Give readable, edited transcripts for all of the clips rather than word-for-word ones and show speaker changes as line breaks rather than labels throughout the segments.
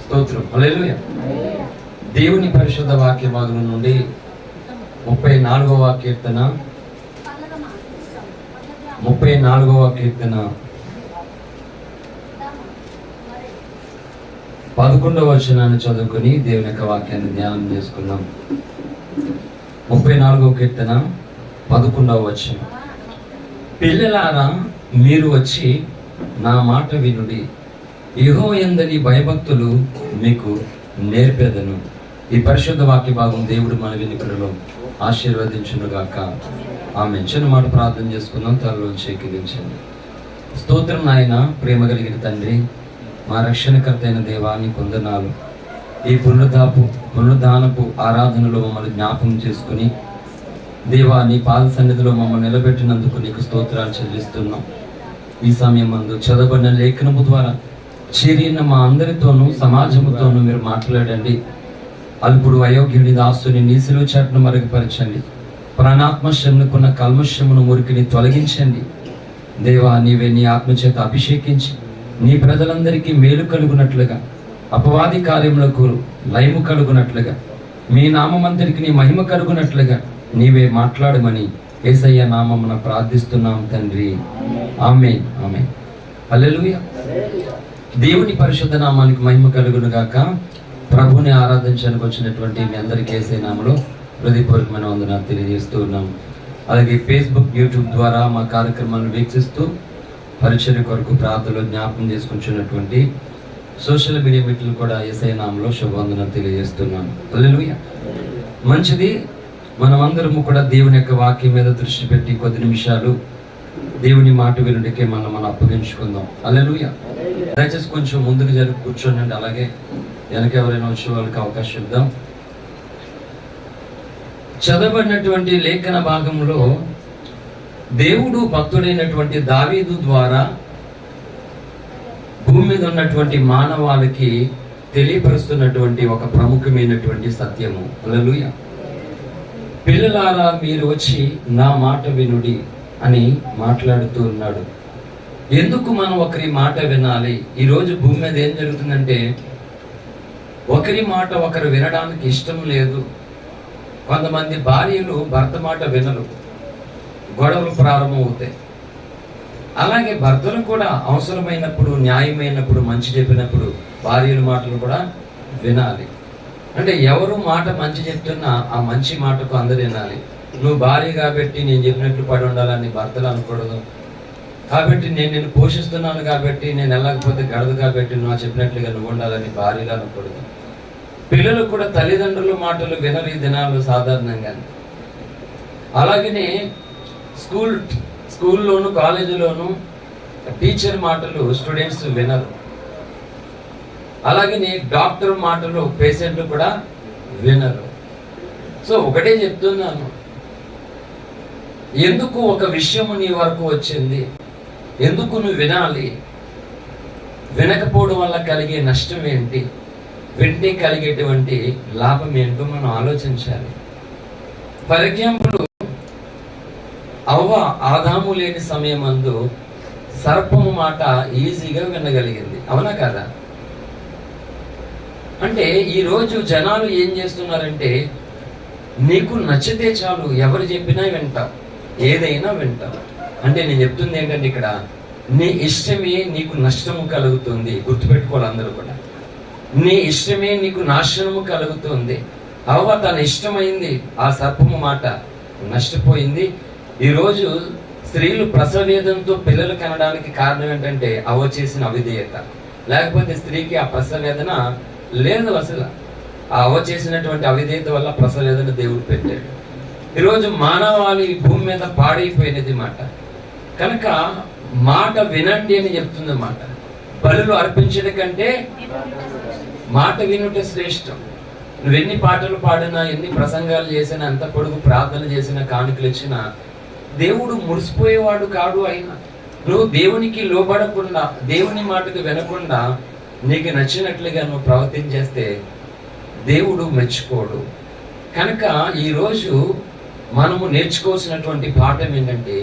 స్తోత్రం. హల్లెలూయా. దేవుని పరిశుద్ధ వాక్య భాగం నుండి 34వ కీర్తన 11వ వచనాన్ని చదువుకొని దేవుని యొక్క వాక్యాన్ని ధ్యానం చేసుకుందాం. 34వ కీర్తన 11వ వచనం. పిల్లలారా, మీరు వచ్చి నా మాట వినుడి, యెహోవా యందలి భయభక్తులు మీకు నేర్పెదను. ఈ పరిశుద్ధ వాక్య భాగం దేవుడు మన వినికిడిలో ఆశీర్వదించునుగాక. ఆమె చిన్న మాట ప్రార్థన చేసుకుందాం. తలలో చేకిలించండి. స్తోత్రం నాయన, ప్రేమ కలిగిన తండ్రి, మా రక్షణకర్త అయిన దేవాన్ని కొందనాలు. ఈ పునరుద్ధానపు ఆరాధనలో మమ్మల్ని జ్ఞాపకం చేసుకుని దేవా, నీ పాద సన్నిధిలో మమ్మల్ని నిలబెట్టినందుకు నీకు స్తోత్రాలు చెల్లిస్తున్నాం. ఈ సమయం మందు చదవబడిన లేఖనము ద్వారా చేరిన మా అందరితోనూ సమాజముతోనూ మీరు మాట్లాడండి. అల్పుడు అయోగ్యుని దాసుని నీ సిలువ చాటును మరుగుపరచండి. ప్రాణాత్మ శరణుకున్న కల్మషమును మురికిని తొలగించండి. దేవా, నీవే నీ ఆత్మచేత అభిషేకించి నీ ప్రజలందరికీ మేలు కలుగునట్లుగా, అపవాది కార్యములకు లయము కలుగునట్లుగా, మీ నామమంతరికి నీ మహిమ కలుగునట్లుగా నీవే మాట్లాడమని యేసయ్య నామమున ప్రార్థిస్తున్నాం తండ్రి. ఆమేన్, ఆమేన్. హల్లెలూయా. దేవుని పరిశుద్ధ నామానికి మహిమ కలుగును గాక. ప్రభుని ఆరాధించడానికి వచ్చినటువంటి మీ అందరికీ యేసయ్య నామములో హృదయపూర్వకమైన వందనాలు తెలియజేస్తూ ఉన్నాం. అలాగే ఫేస్బుక్, యూట్యూబ్ ద్వారా మా కార్యక్రమాలను వీక్షిస్తూ పరిచర్య కొరకు ప్రార్థనలో జ్ఞాపకం చేసుకుంటున్నటువంటి సోషల్ మీడియా మిత్రులు కూడా యేసయ్య నామములో శుభవందనాలు తెలియజేస్తున్నాను. హల్లెలూయా. మంచిది. మనమందరము కూడా దేవుని యొక్క వాక్యం మీద దృష్టి పెట్టి కొద్ది నిమిషాలు దేవుని మాట వినుడికే మనం అప్పగించుకుందాం. హల్లెలూయా. దయచేసి కొంచెం ముందుకు జరిగి కూర్చోండి. అలాగే వెనక ఎవరైనా వచ్చే వాళ్ళకి అవకాశం ఇద్దాం. చదవబడినటువంటి లేఖన భాగంలో దేవుడు భక్తుడైనటువంటి దావీదు ద్వారా భూమి మీద ఉన్నటువంటి మానవాళికి తెలియపరుస్తున్నటువంటి ఒక ప్రముఖమైనటువంటి సత్యము. హల్లెలూయా. పిల్లలారా, మీరు వచ్చి నా మాట వినుడి అని మాట్లాడుతూ ఉన్నాడు. ఎందుకు మనం ఒకరి మాట వినాలి? ఈరోజు భూమి మీద ఏం జరుగుతుందంటే, ఒకరి మాట ఒకరు వినడానికి ఇష్టం లేదు. కొంతమంది భార్యలు భర్త మాట వినరు, గొడవలు ప్రారంభమవుతాయి. అలాగే భర్తలు కూడా అవసరమైనప్పుడు, న్యాయమైనప్పుడు, మంచి చెప్పినప్పుడు భార్యల మాటలు కూడా వినాలి. అంటే ఎవరు మాట మంచి చెప్తున్నా ఆ మంచి మాటకు అందరు వినాలి. నువ్వు భార్య కాబట్టి నేను చెప్పినట్లు పడి ఉండాలని భర్తలు అనకూడదు. కాబట్టి నేను పోషిస్తున్నాను కాబట్టి నేను వెళ్ళకపోతే గడదు కాబట్టి నువ్వు చెప్పినట్లుగా నువ్వు ఉండాలని భార్యలు అనకూడదు. పిల్లలు కూడా తల్లిదండ్రుల మాటలు వినరు ఈ దినాలు సాధారణంగా. అలాగనే స్కూల్లోను కాలేజీలోను టీచర్ మాటలు స్టూడెంట్స్ వినరు. అలాగనే డాక్టర్ మాటలు పేషెంట్లు కూడా వినరు. సో ఒకటే చెప్తున్నాను, ఎందుకు ఒక విషయము నీ వరకు వచ్చింది, ఎందుకు నువ్వు వినాలి, వినకపోవడం వల్ల కలిగే నష్టం ఏంటి, వింటే కలిగేటువంటి లాభం ఏంటో మనం ఆలోచించాలి. ఫర్ ఎగ్జాంపుల్, అవ్వ ఆదాము లేని సమయమందు సర్పము మాట ఈజీగా వినగలిగింది, అవునా కదా? అంటే ఈరోజు జనాలు ఏం చేస్తున్నారంటే, నీకు నచ్చితే చాలు, ఎవరు చెప్పినా వింటావు, ఏదైనా వింటావు. అంటే నేను చెప్తుంది ఏంటంటే, ఇక్కడ నీ ఇష్టమే నీకు నష్టము కలుగుతుంది. గుర్తుపెట్టుకోవాలి అందరూ కూడా. నీ ఇష్టమే నీకు నాశనము కలుగుతుంది. అవ్వ తన ఇష్టమైంది, ఆ సర్పము మాట నష్టపోయింది. ఈరోజు స్త్రీలు ప్రసవవేదంతో పిల్లలు కనడానికి కారణం ఏంటంటే అవ్వ చేసిన అవిధేయత. లేకపోతే స్త్రీకి ఆ ప్రసవవేదన లేదు అసలు. ఆ అవ్వ చేసినటువంటి అవిధేయత వల్ల ప్రసవవేదన దేవుడు పెట్టాడు. ఈరోజు మానవాళి భూమి మీద పాడైపోయినది మాట. కనుక మాట వినండి అని చెప్తుంది మాట. బలులు అర్పించడం కంటే మాట వినుట శ్రేష్టం. నువ్వెన్ని పాటలు పాడినా, ఎన్ని ప్రసంగాలు చేసినా, ఎంత పొడుగు ప్రార్థన చేసినా, కానుకలు ఇచ్చినా దేవుడు మురిసిపోయేవాడు కాడు. అయినా నువ్వు దేవునికి లోబడకుండా, దేవుని మాటకు వినకుండా నీకు నచ్చినట్లుగా నువ్వు ప్రవర్తించేస్తే దేవుడు మెచ్చుకోడు. కనుక ఈరోజు మనము నేర్చుకోవాల్సినటువంటి పాఠం ఏంటంటే,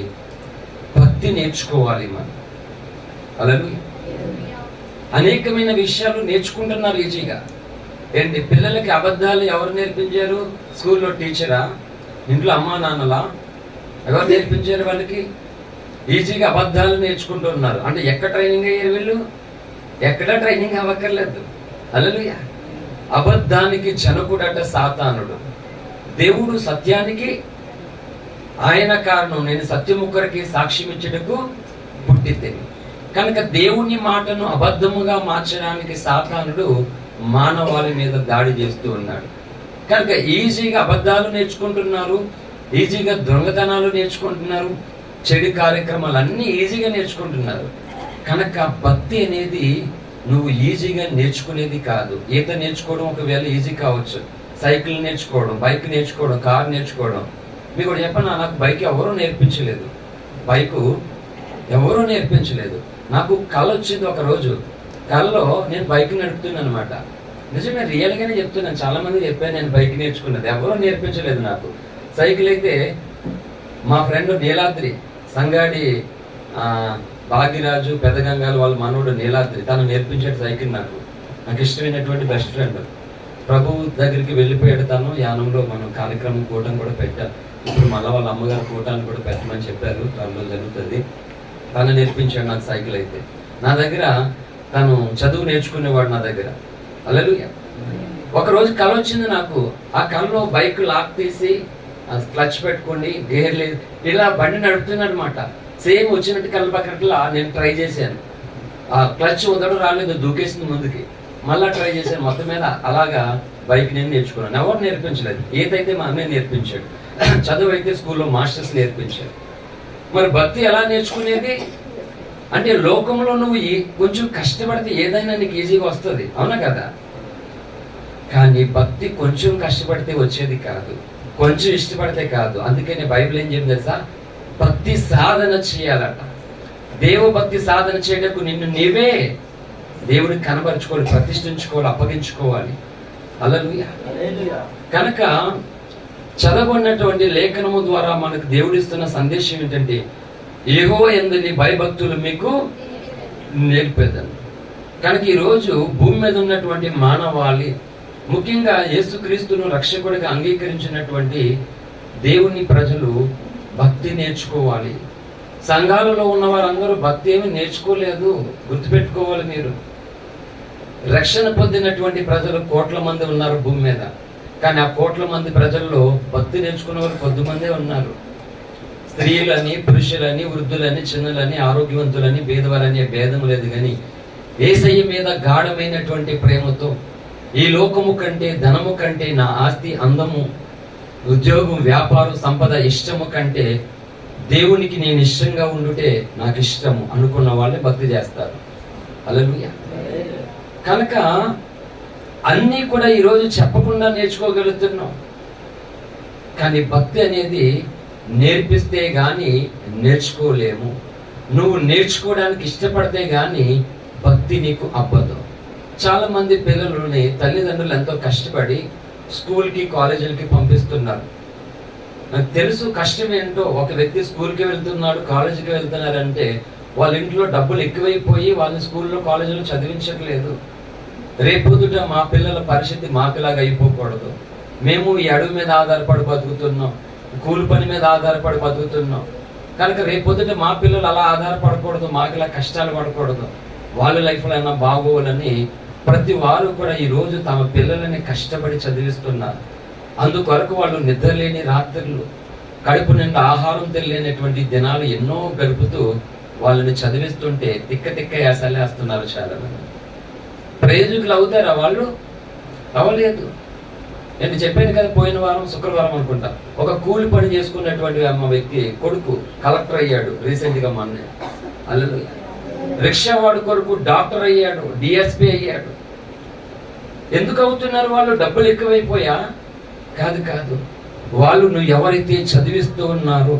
భక్తి నేర్చుకోవాలి మనం. హల్లెలూయా. అనేకమైన విషయాలు నేర్చుకుంటున్నారు ఈజీగా. ఏంటి, పిల్లలకి అబద్ధాలు ఎవరు నేర్పించారు? స్కూల్లో టీచరా? ఇంట్లో అమ్మా నాన్నలా? ఎవరు నేర్పించారు వాళ్ళకి? ఈజీగా అబద్ధాలు నేర్చుకుంటున్నారు. అంటే ఎక్కడ ట్రైనింగ్ అయ్యారు వీళ్ళు? ఎక్కడా ట్రైనింగ్ అవ్వక్కర్లేదు. హల్లెలూయా. అబద్ధానికి జనకుడట సాతానుడు, దేవుడు సత్యానికి ఆయన కారణం. నేను సత్యముఖరికి సాక్ష్యం ఇచ్చుటకు పుట్టితే. కనుక దేవుని మాటను అబద్ధముగా మార్చడానికి సాతానుడు మానవాళి మీద దాడి చేస్తూ ఉన్నాడు. కనుక ఈజీగా అబద్ధాలు నేర్చుకుంటున్నారు, ఈజీగా దొంగతనాలు నేర్చుకుంటున్నారు, చెడు కార్యక్రమాలు అన్నీ ఈజీగా నేర్చుకుంటున్నారు. కనుక భక్తి అనేది నువ్వు ఈజీగా నేర్చుకునేది కాదు. ఈత నేర్చుకోవడం ఒకవేళ ఈజీ కావచ్చు, సైకిల్ నేర్చుకోవడం, బైక్ నేర్చుకోవడం, కార్ నేర్చుకోవడం. మీకు కూడా చెప్పనా, నాకు బైక్ ఎవరూ నేర్పించలేదు. బైకు ఎవరూ నేర్పించలేదు. నాకు కళ వచ్చింది ఒక రోజు. కళలో నేను బైక్ నడుపుతున్నాను అనమాట. నిజమే, రియల్గానే చెప్తున్నాను. చాలా మంది చెప్పాను నేను బైక్ నేర్చుకున్నది, ఎవరూ నేర్పించలేదు నాకు. సైకిల్ అయితే మా ఫ్రెండ్ నీలాద్రి, సంగాడి భాగ్యరాజు పెదగంగాలు వాళ్ళ మనోడు నీలాద్రి, తను నేర్పించాడు సైకిల్. నాకు ఇష్టమైనటువంటి బెస్ట్ ఫ్రెండ్. ప్రభు దగ్గరికి వెళ్ళిపోయాడు తను. యానంలో మనం కార్యక్రమం కూటం కూడా పెట్టాం. ఇప్పుడు మళ్ళీ వాళ్ళ అమ్మగారు కూటాన్ని కూడా పెట్టమని చెప్పారు, త్వరలో జరుగుతుంది. తను నేర్పించాడు నాకు సైకిల్. అయితే నా దగ్గర తను చదువు నేర్చుకునేవాడు నా దగ్గర. హల్లెలూయా. ఒకరోజు కళ వచ్చింది నాకు. ఆ కళలో బైక్ లాక్ తీసి క్లచ్ పెట్టుకోండి, గేర్ లేదు, ఇలా బండి నడుపుతున్నాడు అనమాట. సేమ్ వచ్చినట్టు కళ్ళ పక్కట్లా నేను ట్రై చేశాను. ఆ క్లచ్ వదడం రాలేదు, దూకేసింది ముందుకి. మళ్ళా ట్రై చేశాను. మొత్తం మీద అలాగా బైక్ నేను నేర్చుకున్నాను. ఎవరు నేర్పించలేదు. ఏదైతే మా అన్నయ్య నేర్పించాడు. చదువు అయితే స్కూల్లో మాస్టర్స్ నేర్పించారు. మరి భక్తి ఎలా నేర్చుకునేది అంటే, లోకంలో నువ్వు కొంచెం కష్టపడితే ఏదైనా నీకు ఈజీగా వస్తుంది, అవునా కదా? కానీ భక్తి కొంచెం కష్టపడితే వచ్చేది కాదు, కొంచెం ఇష్టపడితే కాదు. అందుకని బైబిల్ ఏం చెప్పింది తెలుసా? భక్తి సాధన చేయాలట. దేవభక్తి సాధన చేయడానికి నిన్ను నీవే దేవుడికి కనబరుచుకోవాలి, ప్రతిష్ఠించుకోవాలి, అప్పగించుకోవాలి. హల్లెలూయా. కనుక చదవబడినటువంటి లేఖనము ద్వారా మనకు దేవుడిస్తున్న సందేశం ఏంటంటే, యెహోవా యందు నీ భయభక్తులు మీకు నేర్పేదను. కనుక ఈరోజు భూమి మీద ఉన్నటువంటి మానవాళి, ముఖ్యంగా యేసుక్రీస్తును రక్షకుడిగా అంగీకరించినటువంటి దేవుని ప్రజలు భక్తి నేర్చుకోవాలి. సంఘాలలో ఉన్న వారందరూ భక్తి ఏమి నేర్చుకోలేదు, గుర్తుపెట్టుకోవాలి మీరు. రక్షణ పొందినటువంటి ప్రజలు కోట్ల మంది ఉన్నారు భూమి మీద. కానీ ఆ కోట్ల మంది ప్రజల్లో భక్తి నేర్చుకున్న వారు కొద్దిమందే ఉన్నారు. స్త్రీలని, పురుషులని, వృద్ధులని, చిన్నలని, ఆరోగ్యవంతులని, భేదవారని భేదం లేదు. కానీ యేసయ్య మీద గాఢమైనటువంటి ప్రేమతో, ఈ లోకము కంటే, ధనము కంటే, నా ఆస్తి, అందము, ఉద్యోగం, వ్యాపారం, సంపద ఇష్టము కంటే దేవునికి నేను ఇష్టంగా ఉండుటే నాకు ఇష్టము అనుకున్న వాళ్ళే భక్తి చేస్తారు. హల్లెలూయా. కనుక అన్నీ కూడా ఈరోజు చెప్పకుండా నేర్చుకోగలుగుతున్నాం. కానీ భక్తి అనేది నేర్పిస్తే గాని నేర్చుకోలేము. నువ్వు నేర్చుకోవడానికి ఇష్టపడితే గాని భక్తి నీకు అబ్బదు. చాలా మంది పిల్లలని తల్లిదండ్రులు ఎంతో కష్టపడి స్కూల్కి, కాలేజీలకి పంపిస్తున్నారు. నాకు తెలుసు కష్టం ఏంటో. ఒక వ్యక్తి స్కూల్కి వెళ్తున్నాడు, కాలేజీకి వెళ్తున్నారంటే వాళ్ళ ఇంట్లో డబ్బులు ఎక్కువైపోయి వాళ్ళని స్కూల్లో, కాలేజీలో చదివించట్లేదు. రేపొద్దుట మా పిల్లల పరిస్థితి మాకులాగా అయిపోకూడదు. మేము ఈ అడుగు మీద ఆధారపడి బతుకుతున్నాం, కూలి పని మీద ఆధారపడి బతుకుతున్నాం. కనుక రేపొద్దుట మా పిల్లలు అలా ఆధారపడకూడదు, మాకులా కష్టాలు పడకూడదు, వాళ్ళ లైఫ్లో అయినా బాగోవాలని ప్రతి వారు కూడా ఈరోజు తమ పిల్లలని కష్టపడి చదివిస్తున్నారు. అందుకొరకు వాళ్ళు నిద్రలేని రాత్రులు, కడుపు నిండా ఆహారం తెలియనటువంటి దినాలు ఎన్నో గడుపుతూ వాళ్ళని చదివిస్తుంటే తిక్క తిక్క యాసలే వేస్తున్నారు చాలా మంది. ప్రయోజకులు అవుతారా వాళ్ళు? అవ్వలేదు. నేను చెప్పాను కదా, పోయిన వారం శుక్రవారం అనుకుంటా, ఒక కూలి పని చేసుకున్నటువంటి అమ్మ వ్యక్తి కొడుకు కలెక్టర్ అయ్యాడు రీసెంట్గా మొన్న. హల్లెలూయా. రిక్షా వాడు కొడుకు డాక్టర్ అయ్యాడు, డిఎస్పీ అయ్యాడు. ఎందుకు అవుతున్నారు వాళ్ళు? డబ్బులు ఎక్కువైపోయా? కాదు కాదు. వాళ్ళు నువ్వు ఎవరైతే చదివిస్తూ ఉన్నారో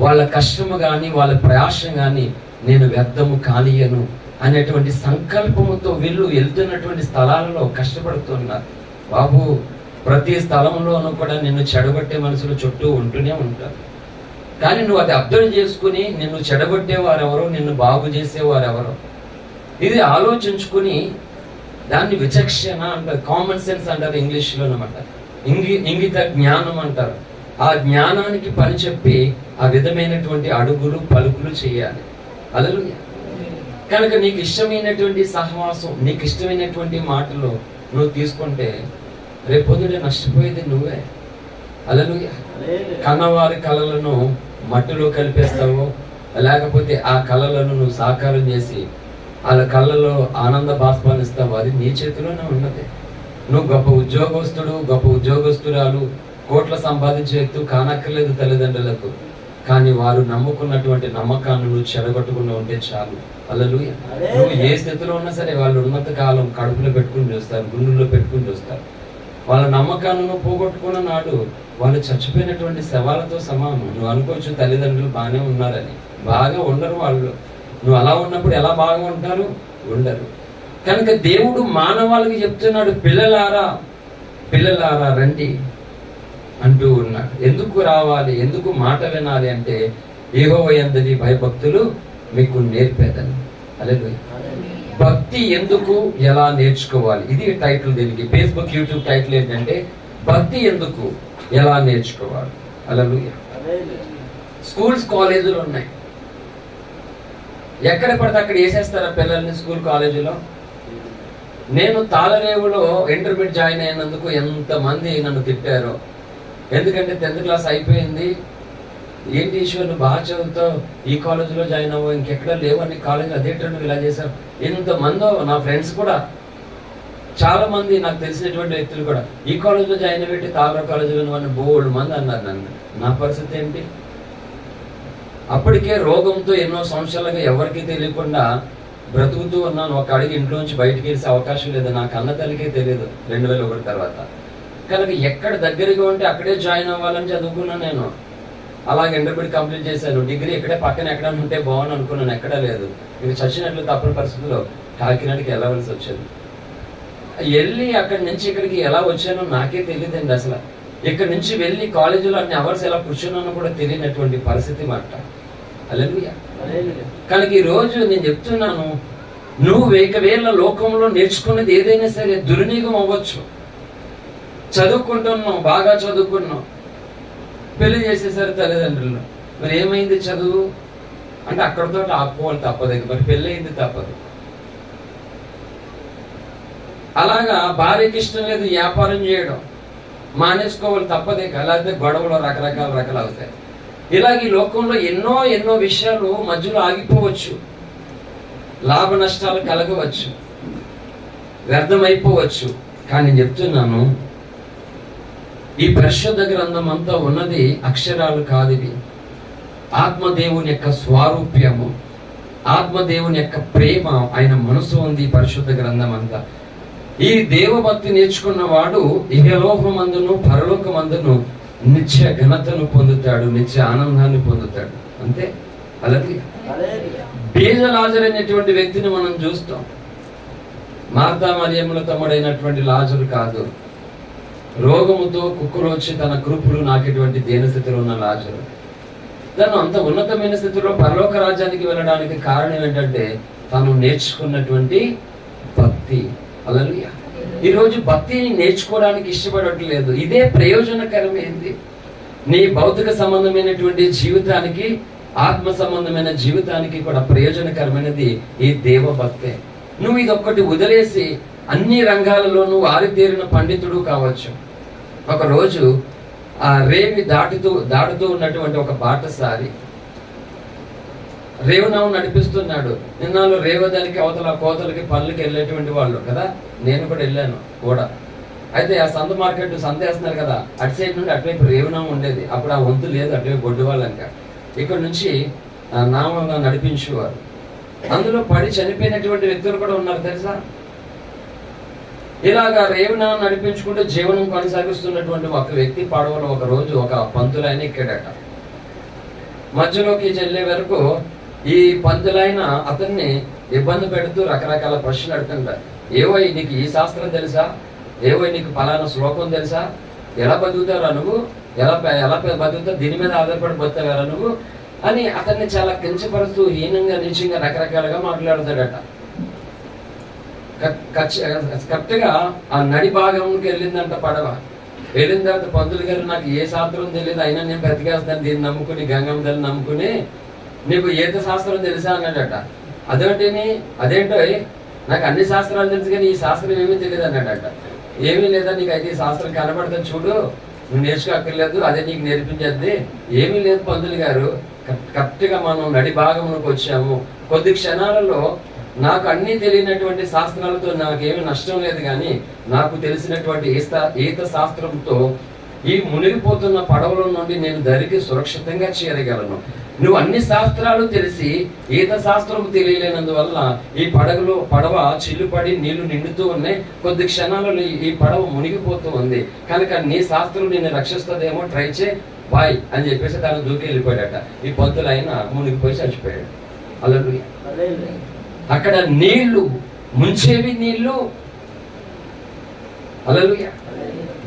వాళ్ళ కష్టము కానీ, వాళ్ళ ప్రయాసం కానీ నేను వ్యర్థము కానియను అనేటువంటి సంకల్పముతో వీళ్ళు వెళ్తున్నటువంటి స్థలాలలో కష్టపడుతున్నారు. బాబు, ప్రతి స్థలంలోనూ కూడా నిన్ను చెడగొట్టే మనుషులు చుట్టూ ఉంటూనే ఉంటారు. కానీ నువ్వు అది అర్థం చేసుకుని నిన్ను చెడగొట్టేవారెవరో, నిన్ను బాగు చేసేవారెవరో, ఇది ఆలోచించుకుని దాన్ని విచక్షణ అంటారు, కామన్ సెన్స్ అంటారు ఇంగ్లీష్లో అనమాట. ఇంగిత జ్ఞానం అంటారు. ఆ జ్ఞానానికి పని చెప్పి ఆ విధమైనటువంటి అడుగులు పలుకులు చేయాలి. హల్లెలూయా. కనుక నీకు ఇష్టమైనటువంటి సహవాసం, నీకు ఇష్టమైనటువంటి మాటలు నువ్వు తీసుకుంటే రేపొద్దుడే నష్టపోయేది నువ్వే. హల్లెలూయా. కన్నవారి కళలను మట్టిలో కలిపేస్తావో, లేకపోతే ఆ కళలను నువ్వు సాకారం చేసి వాళ్ళ కళ్ళలో ఆనంద బాష్పాలు ఇస్తావు, అది నీ చేతిలోనే ఉన్నది. నువ్వు గొప్ప ఉద్యోగస్తుడు, గొప్ప ఉద్యోగస్తురాలు, కోట్ల సంపాదించే వ్యక్తి కానక్కర్లేదు తల్లిదండ్రులకు. కానీ వారు నమ్ముకున్నటువంటి నమ్మకాన్ని నువ్వు చెడగొట్టకుండా ఉంటే చాలు. హల్లెలూయా. నువ్వు ఏ స్థితిలో ఉన్నా సరే వాళ్ళు ఉన్నత కాలం కడుపులో పెట్టుకుని చూస్తారు, గుండెల్లో పెట్టుకుని చూస్తారు. వాళ్ళ నమ్మకాన్ని నువ్వు పోగొట్టుకున్న నాడు వాళ్ళు చచ్చిపోయినటువంటి శవాలతో సమానం. నువ్వు అనుకోవచ్చు తల్లిదండ్రులు బాగానే ఉన్నారని, బాగా ఉండరు వాళ్ళు. నువ్వు అలా ఉన్నప్పుడు ఎలా బాగా ఉంటారు? ఉండరు. కనుక దేవుడు మానవాళికి చెప్తున్నాడు, పిల్లలారా పిల్లలారా రండి అంటూ ఉన్నాడు. ఎందుకు రావాలి, ఎందుకు మాట వినాలి అంటే యెహోవా యందు భయభక్తులు మీకు నేర్పేదని. హల్లెలూయా. భక్తి ఎందుకు, ఎలా నేర్చుకోవాలి, ఇది టైటిల్. దీనికి ఫేస్బుక్ యూట్యూబ్ టైటిల్ ఏంటంటే భక్తి ఎందుకు, ఎలా నేర్చుకోవాలి. హల్లెలూయా. స్కూల్స్ కాలేజీలు ఉన్నాయి, ఎక్కడ పడితే అక్కడ వేసేస్తారా పిల్లల్ని స్కూల్ కాలేజీలో. నేను తాళరేవులో ఇంటర్మీడియట్ జాయిన్ అయినందుకు ఎంతమంది నన్ను తిట్టారో. ఎందుకంటే 10th క్లాస్ అయిపోయింది, ఏంటి ఈశ్వర్ నువ్వు బాగా చదువుతావు, ఈ కాలేజీలో జాయిన్ అవ్వవు, ఇంకెక్కడ లేవు అన్ని కాలేజీలు, అదేంటో నువ్వు ఇలా చేశావు. ఎంతమందో నా ఫ్రెండ్స్ కూడా, చాలా మంది నాకు తెలిసినటువంటి వ్యక్తులు కూడా, ఈ కాలేజీలో జాయిన్ అయ్యి తాళరావు కాలేజీలో నువ్వు బోల్డ్ మంది అన్నారు నన్ను. నా పరిస్థితి ఏంటి? అప్పటికే రోగంతో ఎన్నో సంవత్సరాలుగా ఎవరికి తెలియకుండా బ్రతుకుతూ ఉన్నాను. ఒక అడిగి ఇంట్లోంచి బయటికి వేసే అవకాశం లేదు. నాకు అన్న తల్లికే తెలియదు 2001 తర్వాత. కనుక ఎక్కడ దగ్గరగా ఉంటే అక్కడే జాయిన్ అవ్వాలని చదువుకున్నాను నేను. అలాగే ఇంటర్మీడియట్ కంప్లీట్ చేశాను. డిగ్రీ ఇక్కడే పక్కన ఎక్కడ ఉంటే బాగుంది అనుకున్నాను, ఎక్కడా లేదు. ఇక చచ్చినట్లు తప్పని పరిస్థితుల్లో కాకినాడకి వెళ్ళవలసి వచ్చింది. వెళ్ళి అక్కడి నుంచి ఇక్కడికి ఎలా వచ్చానో నాకే తెలియదండి అసలు. ఇక్కడ నుంచి వెళ్ళి కాలేజీలో అన్ని అవర్స్ ఎలా కూర్చున్నానో కూడా తెలియనటువంటి పరిస్థితి మాట. హల్లెలూయా. కనుక ఈ రోజు నేను చెప్తున్నాను, నువ్వు వేల లోకంలో నేర్చుకున్నది ఏదైనా సరే దుర్వినియోగం అవ్వచ్చు. చదువుకుంటున్నావు, బాగా చదువుకున్నావు, పెళ్లి చేసేసారు తల్లిదండ్రులు. మరి ఏమైంది చదువు అంటే అక్కడితో ఆపుకోవాలి తప్పదు, మరి పెళ్ళి అయింది తప్పదు. అలాగా భార్యకి ఇష్టం లేదు వ్యాపారం చేయడం, మానేసుకోవాలి తప్పదే, లేకపోతే గొడవలు రకరకాలు అవుతాయి. ఇలాగ ఈ లోకంలో ఎన్నో విషయాలు మధ్యలో ఆగిపోవచ్చు, లాభ నష్టాలు కలగవచ్చు, వ్యర్థమైపోవచ్చు. కానీ నేను చెప్తున్నాను, ఈ పరిశుద్ధ గ్రంథం అంతా ఉన్నది అక్షరాలు కాదు, ఇవి ఆత్మదేవుని యొక్క స్వారూప్యము, ఆత్మదేవుని యొక్క ప్రేమ, ఆయన మనసు ఉంది ఈ పరిశుద్ధ గ్రంథం అంతా. ఈ దేవభక్తి నేర్చుకున్న వాడు ఇహలోకమందును పరలోకమందును నిత్య ఘనతను పొందుతాడు, నిత్య ఆనందాన్ని పొందుతాడు. అంతే. అలాగే బేజలాజరు అనేటువంటి వ్యక్తిని మనం చూస్తాం. మార్తా మరియముల తమ్ముడైనటువంటి లాజరు కాదు, రోగముతో కుక్కలు వచ్చి తన కృపులు నాకేటువంటి దేన స్థితిలో ఉన్న లాజరు. తను అంత ఉన్నతమైన స్థితిలో పరలోక రాజ్యానికి వెళ్ళడానికి కారణం ఏంటంటే తను నేర్చుకున్నటువంటి భక్తి. హల్లెలూయా. ఈరోజు భక్తిని నేర్చుకోవడానికి ఇష్టపడట్లేదు. ఇదే ప్రయోజనకరమైంది. నీ భౌతిక సంబంధమైనటువంటి జీవితానికి, ఆత్మ సంబంధమైన జీవితానికి కూడా ప్రయోజనకరమైనది ఈ దేవభక్తే. నువ్వు ఇదొక్కటి వదిలేసి అన్ని రంగాలలోనూ ఆరితేరిన పండితుడు కావచ్చు. ఒకరోజు ఆ రేవి దాటుతూ ఉన్నటువంటి ఒక బాటసారి రేవునావు నడిపిస్తున్నాడు. నిన్నాళ్ళు రేవదానికి అవతల కోతలకి పనులకి వెళ్ళేటువంటి వాళ్ళు కదా, నేను కూడా వెళ్ళాను కూడా. అయితే ఆ సంత మార్కెట్ సంతేస్తున్నారు కదా, అటు సైడ్ నుండి అటువైపు రేవునాము ఉండేది. అప్పుడు ఆ వంతు లేదు, అటువైపు బొడ్డు వాళ్ళంక. ఇక్కడ నుంచి నామంగా నడిపించేవారు. అందులో పడి చనిపోయినటువంటి వ్యక్తులు కూడా ఉన్నారు తెలుసా. ఇలాగా రేవునాము నడిపించుకుంటూ జీవనం కొనసాగిస్తున్నటువంటి ఒక వ్యక్తి పడవలో ఒక రోజు ఒక పంతులైన ఎక్కాడట. మధ్యలోకి చెల్లే వరకు ఈ పంతులైన అతన్ని ఇబ్బంది పెడుతూ రకరకాల ప్రశ్నలు అడుగుతుంటారు. ఏవో నీకు ఈ శాస్త్రం తెలుసా, ఏవో నీకు ఫలానా శ్లోకం తెలుసా, ఎలా బతుకుతారా నువ్వు, ఎలా బతుకుతావు, దీని మీద ఆధారపడి బతుకుతారా నువ్వు అని అతన్ని చాలా కించపరుస్తూ హీనంగా నీచంగా రకరకాలుగా మాట్లాడతాడట. కరెక్ట్గా ఆ నడి భాగంకి వెళ్ళిందంట పడవ. వెళ్ళిన తర్వాత పంతులు గారు, నాకు ఏ శాస్త్రం తెలియదు, అయినా నేను బ్రతికేస్తాను దీన్ని నమ్ముకుని, గంగమ్మ తల్లి నమ్ముకుని, నీకు ఈత శాస్త్రం తెలుసా అన్నాడట. అదేంటో నాకు అన్ని శాస్త్రాలు తెలుసు కానీ ఈ శాస్త్రం ఏమీ తెలియదు అన్నాడట. ఏమీ లేదా, నీకు అయితే ఈ శాస్త్రం కనబడుతుంది చూడు, నువ్వు నేర్చుకోక్కర్లేదు, అదే నీకు నేర్పించేది. ఏమీ లేదు పంతులు గారు, కరెక్ట్గా మనం నడి భాగంలోకి వచ్చాము. కొద్ది క్షణాలలో నాకు అన్ని తెలియనటువంటి శాస్త్రాలతో నాకేమీ నష్టం లేదు, కానీ నాకు తెలిసినటువంటి ఈత శాస్త్రంతో ఈ మునిగిపోతున్న పడవల నుండి నేను దరికి సురక్షితంగా చేరగలను. నువ్వు అన్ని శాస్త్రాలు తెలిసి ఈత శాస్త్రం తెలియలేనందువల్ల ఈ పడవ చిల్లుపడి నీళ్లు నిండుతూ ఉన్నాయి. కొద్ది క్షణాలలో ఈ పడవ మునిగిపోతూ ఉంది. కనుక నీ శాస్త్రం నిన్ను రక్షిస్తుందేమో, ట్రై చే బాయ్ అని చెప్పేసి దాన్ని దూకి వెళ్ళిపోయాడట. ఈ పంతులు ఆయన మునిగిపోయి చచ్చిపోయాడు. హల్లెలూయా. అక్కడ నీళ్లు ముంచేవి నీళ్లు, హల్లెలూయా,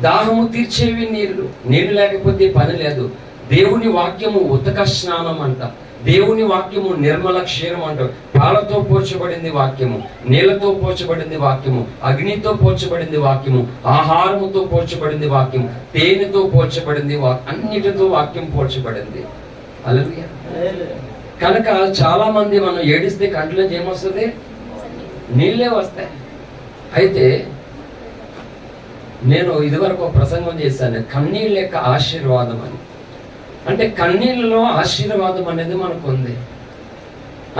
దాహము తీర్చేవి నీళ్లు లేకపోతే పని లేదు. దేవుని వాక్యము ఉతక స్నానం అంట. దేవుని వాక్యము నిర్మల క్షీరం అంటారు. పాలతో పోర్చబడింది వాక్యము, నీళ్లతో పోర్చబడింది వాక్యము, అగ్నితో పోర్చబడింది వాక్యము, ఆహారముతో పోర్చబడింది వాక్యము, తేనెతో పోర్చబడింది అన్నిటితో వాక్యం పోర్చబడింది. హల్లెలూయా. కనుక చాలా మంది మనం ఏడిస్తే కంట్లోంచి ఏమొస్తుంది? నీళ్ళే వస్తాయి. అయితే నేను ఇదివరకు ఒక ప్రసంగం చేశాను, కన్నీళ్ళ యొక్క ఆశీర్వాదం అని. అంటే కన్నీళ్ళలో ఆశీర్వాదం అనేది మనకు ఉంది.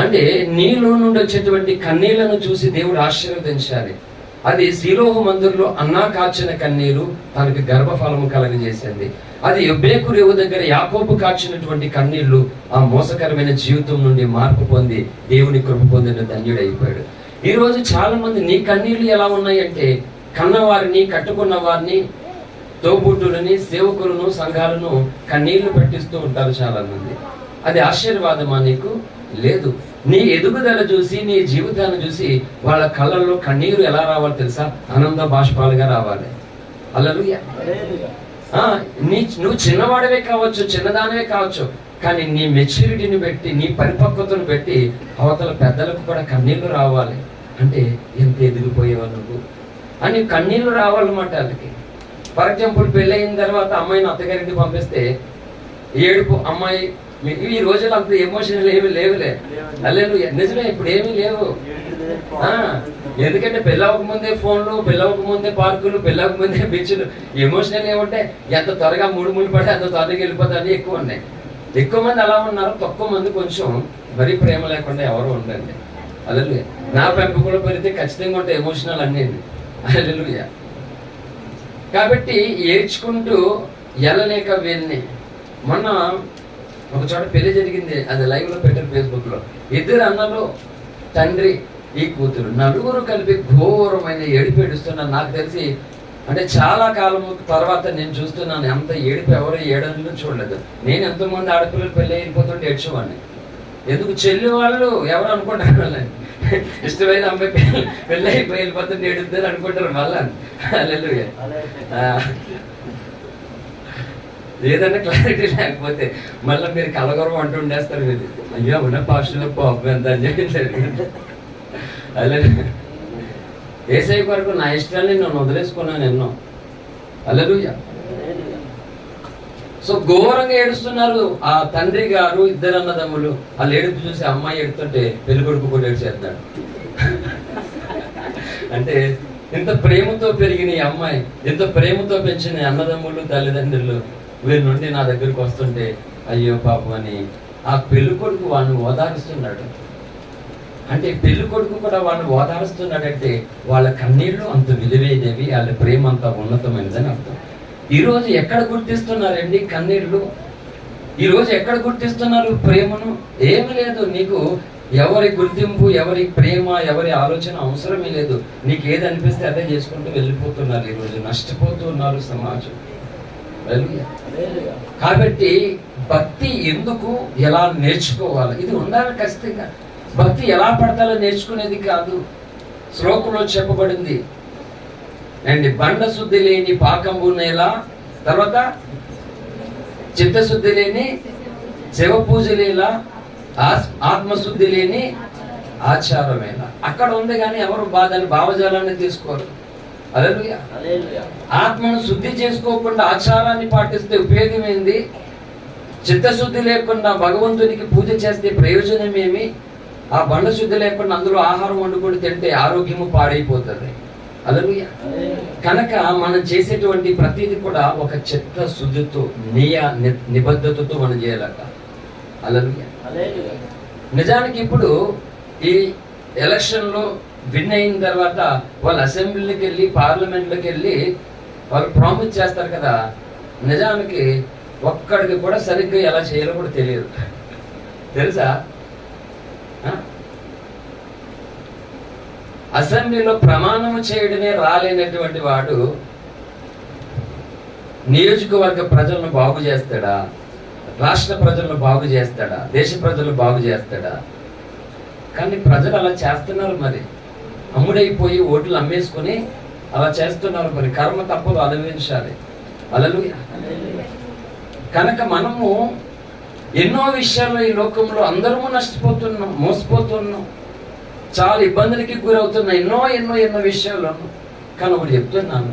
అంటే నీలో నుండి వచ్చేటువంటి కన్నీళ్లను చూసి దేవుడు ఆశీర్వదించాలి. అది శిలోహు మందిరంలో అన్నా కార్చిన కన్నీరు తనకి గర్భఫలము కలగజేసింది. అది యొబ్బేకు రేవు దగ్గర యాకోబు కార్చినటువంటి కన్నీళ్లు ఆ మోసకరమైన జీవితం నుండి మార్పు పొంది దేవుని కృప పొందిన ధన్యుడైపోయాడు. ఈ రోజు చాలా మంది నీ కన్నీళ్లు ఎలా ఉన్నాయంటే, కన్నవారిని, కట్టుకున్న వారిని, తోబుట్టులని, సేవకులను, సంఘాలను కన్నీళ్లు పెట్టిస్తూ ఉంటారు చాలా మంది. అది ఆశీర్వాదమా నీకు? లేదు. నీ ఎదుగుదల చూసి, నీ జీవితాన్ని చూసి వాళ్ళ కళ్ళల్లో కన్నీరు ఎలా రావాలి తెలుసా? ఆనంద బాష్పాలుగా రావాలి. హల్లెలూయా. నువ్వు చిన్నవాడవే కావచ్చు, చిన్నదానవే కావచ్చు, కానీ నీ మెచ్యూరిటీని బట్టి, నీ పరిపక్వతను బట్టి అవతల పెద్దలకు కూడా కన్నీళ్లు రావాలి. అంటే ఎంత ఎదిగిపోయేవా నువ్వు అని కన్నీళ్లు రావాలన్నమాట వాళ్ళకి. ఫర్ ఎగ్జాంపుల్, పెళ్ళయిన తర్వాత అమ్మాయిని అత్తగారింటికి పంపిస్తే ఏడుపు, అమ్మాయి ఈ రోజుల్లో అంత ఎమోషనల్ ఏమి లేవులే. హల్లెలూయా. నిజమే, ఇప్పుడు ఏమీ లేవు. ఎందుకంటే పెళ్ళవక ముందే ఫోన్లు, పెళ్ళవక ముందే పార్కులు, పెళ్ళవక ముందే బీచ్లు. ఎమోషనల్ ఏమంటే ఎంత త్వరగా మూడు పడి అంత త్వరగా వెళ్ళిపోతాయని ఎక్కువ ఉన్నాయి. ఎక్కువ మంది అలా ఉన్నారు, తక్కువ మంది కొంచెం మరీ ప్రేమ లేకుండా ఎవరు ఉండండి. హల్లెలూయా. నా పెంపకంలో పెరిగితే ఖచ్చితంగా ఉంటాయి ఎమోషనల్ అన్నీ. హల్లెలూయా. కాబట్టి ఏడ్చుకుంటూ ఎలలేక వెళ్ళి, మొన్న ఒక చోట పెళ్లి జరిగింది, అది లైవ్ లో పెట్టారు ఫేస్బుక్ లో. ఇద్దరు అన్నలు, తండ్రి, ఈ కూతురు, నలుగురు కలిపి ఘోరమైన ఏడుపు ఏడుస్తున్నారు. నాకు తెలిసి అంటే చాలా కాలం తర్వాత నేను చూస్తున్నాను, అంత ఏడుపు ఎవరు ఏడని చూడలేదు. నేను ఎంతోమంది ఆడపిల్లలు పెళ్ళి అయిపోతుంటే ఏడ్చేవాడిని. ఎందుకు? చెల్లి వాళ్ళు ఎవరు అనుకుంటారు, వాళ్ళని ఇష్టమైన అమ్మాయి పెళ్ళి అయిపోయి వెళ్ళిపోతుంటే ఏడుద్దని అనుకుంటారు మళ్ళా. హల్లెలూయా. ఏదన్నా క్లారిటీ లేకపోతే మళ్ళీ మీరు కలగరం అంటూ ఉండేస్తారు. మీరు అయ్యో ఉన్న పాస్టర్లో పాపం ఎంత అని చెప్పి. హల్లెలూయా. యేసయ్య కొరకు నా ఇష్టాన్ని నేను వదిలేసుకున్నాను ఎన్నో. హల్లెలూయా. సో ఘోరంగా ఏడుస్తున్నారు ఆ తండ్రి గారు, ఇద్దరు అన్నదమ్ములు. వాళ్ళు ఏడుపు చూసి అమ్మాయి ఏడుతుంటే పెళ్లి కొడుకు కూడా ఏడ్చేస్తాడు. అంటే ఇంత ప్రేమతో పెరిగిన ఈ అమ్మాయి, ఇంత ప్రేమతో పెంచిన అన్నదమ్ములు, తల్లిదండ్రులు వీరి నుండి నా దగ్గరికి వస్తుంటే అయ్యో పాపం అని ఆ పెళ్లి కొడుకు వాడిని ఓదారుస్తున్నాడు. అంటే పెళ్లి కొడుకు కూడా వాడిని ఓదారుస్తున్నాడంటే వాళ్ళ కన్నీళ్లు అంత విలువైనవి, వాళ్ళ ప్రేమ అంత ఉన్నతమైనదని అర్థం. ఈరోజు ఎక్కడ గుర్తిస్తున్నారండి కన్నీళ్లు? ఈరోజు ఎక్కడ గుర్తిస్తున్నారు ప్రేమను? ఏమి లేదు. నీకు ఎవరి గుర్తింపు, ఎవరి ప్రేమ, ఎవరి ఆలోచన అవసరమే లేదు. నీకు ఏది అనిపిస్తే అదే చేసుకుంటూ వెళ్ళిపోతున్నారు. ఈరోజు నష్టపోతున్నారు సమాజం. కాబట్టి భక్తి ఎందుకు, ఎలా నేర్చుకోవాలి, ఇది ఉండాలి ఖచ్చితంగా. భక్తి ఎలా పడతాలో నేర్చుకునేది కాదు. శ్లోకంలో చెప్పబడింది అండి, బండ శుద్ధి లేని పాకంబు నేల, తర్వాత చిత్తశుద్ధి లేని శివ పూజ లేలా, ఆత్మశుద్ధి లేని ఆచారమేలా అక్కడ ఉంది, కానీ ఎవరు దాని భావజాలాన్ని తీసుకోరు. హల్లెలూయా. ఆత్మను శుద్ధి చేసుకోకుండా ఆచారాన్ని పాటిస్తే ఉపయోగం ఏంది? చిత్తశుద్ధి లేకుండా భగవంతునికి పూజ చేస్తే ప్రయోజనం ఏమి? ఆ బండ శుద్ధి లేకుండా అందులో ఆహారం వండుకొని తింటే ఆరోగ్యము పాడైపోతుంది. హల్లెలూయా. కనుక మనం చేసేటువంటి ప్రతిదీ కూడా ఒక చిత్తశుద్ధితో నిబద్ధతతో మనం చేయాలట. హల్లెలూయా. నిజానికి ఇప్పుడు ఈ ఎలక్షన్లో విన్ అయిన తర్వాత వాళ్ళు అసెంబ్లీకి వెళ్ళి పార్లమెంట్లోకి వెళ్ళి వాళ్ళు ప్రామిస్ చేస్తారు కదా, నిజానికి ఒక్కడికి కూడా సరిగ్గా ఎలా చేయాలో కూడా తెలియదు. తెలుసా? అసెంబ్లీలో ప్రమాణము చేయడమే రాలేనటువంటి వాడు నియోజకవర్గ ప్రజలను బాగు చేస్తాడా? రాష్ట్ర ప్రజలను బాగు చేస్తాడా? దేశ ప్రజలను బాగు చేస్తాడా? కానీ ప్రజలు అలా చేస్తున్నారు. మరి అమ్ముడైపోయి ఓట్లు అమ్మేసుకొని అలా చేస్తున్నారు. మరి కర్మ తప్పదు, అనుభవించాలి. హల్లెలూయా. కనుక మనము ఎన్నో విషయాల్లో ఈ లోకంలో అందరము నష్టపోతున్నాం, మోసపోతున్నాం, చాలా ఇబ్బందులకి గురవుతున్నా, ఎన్నో ఎన్నో ఎన్నో విషయాల్లో. కానీ ఒకటి చెప్తున్నాను,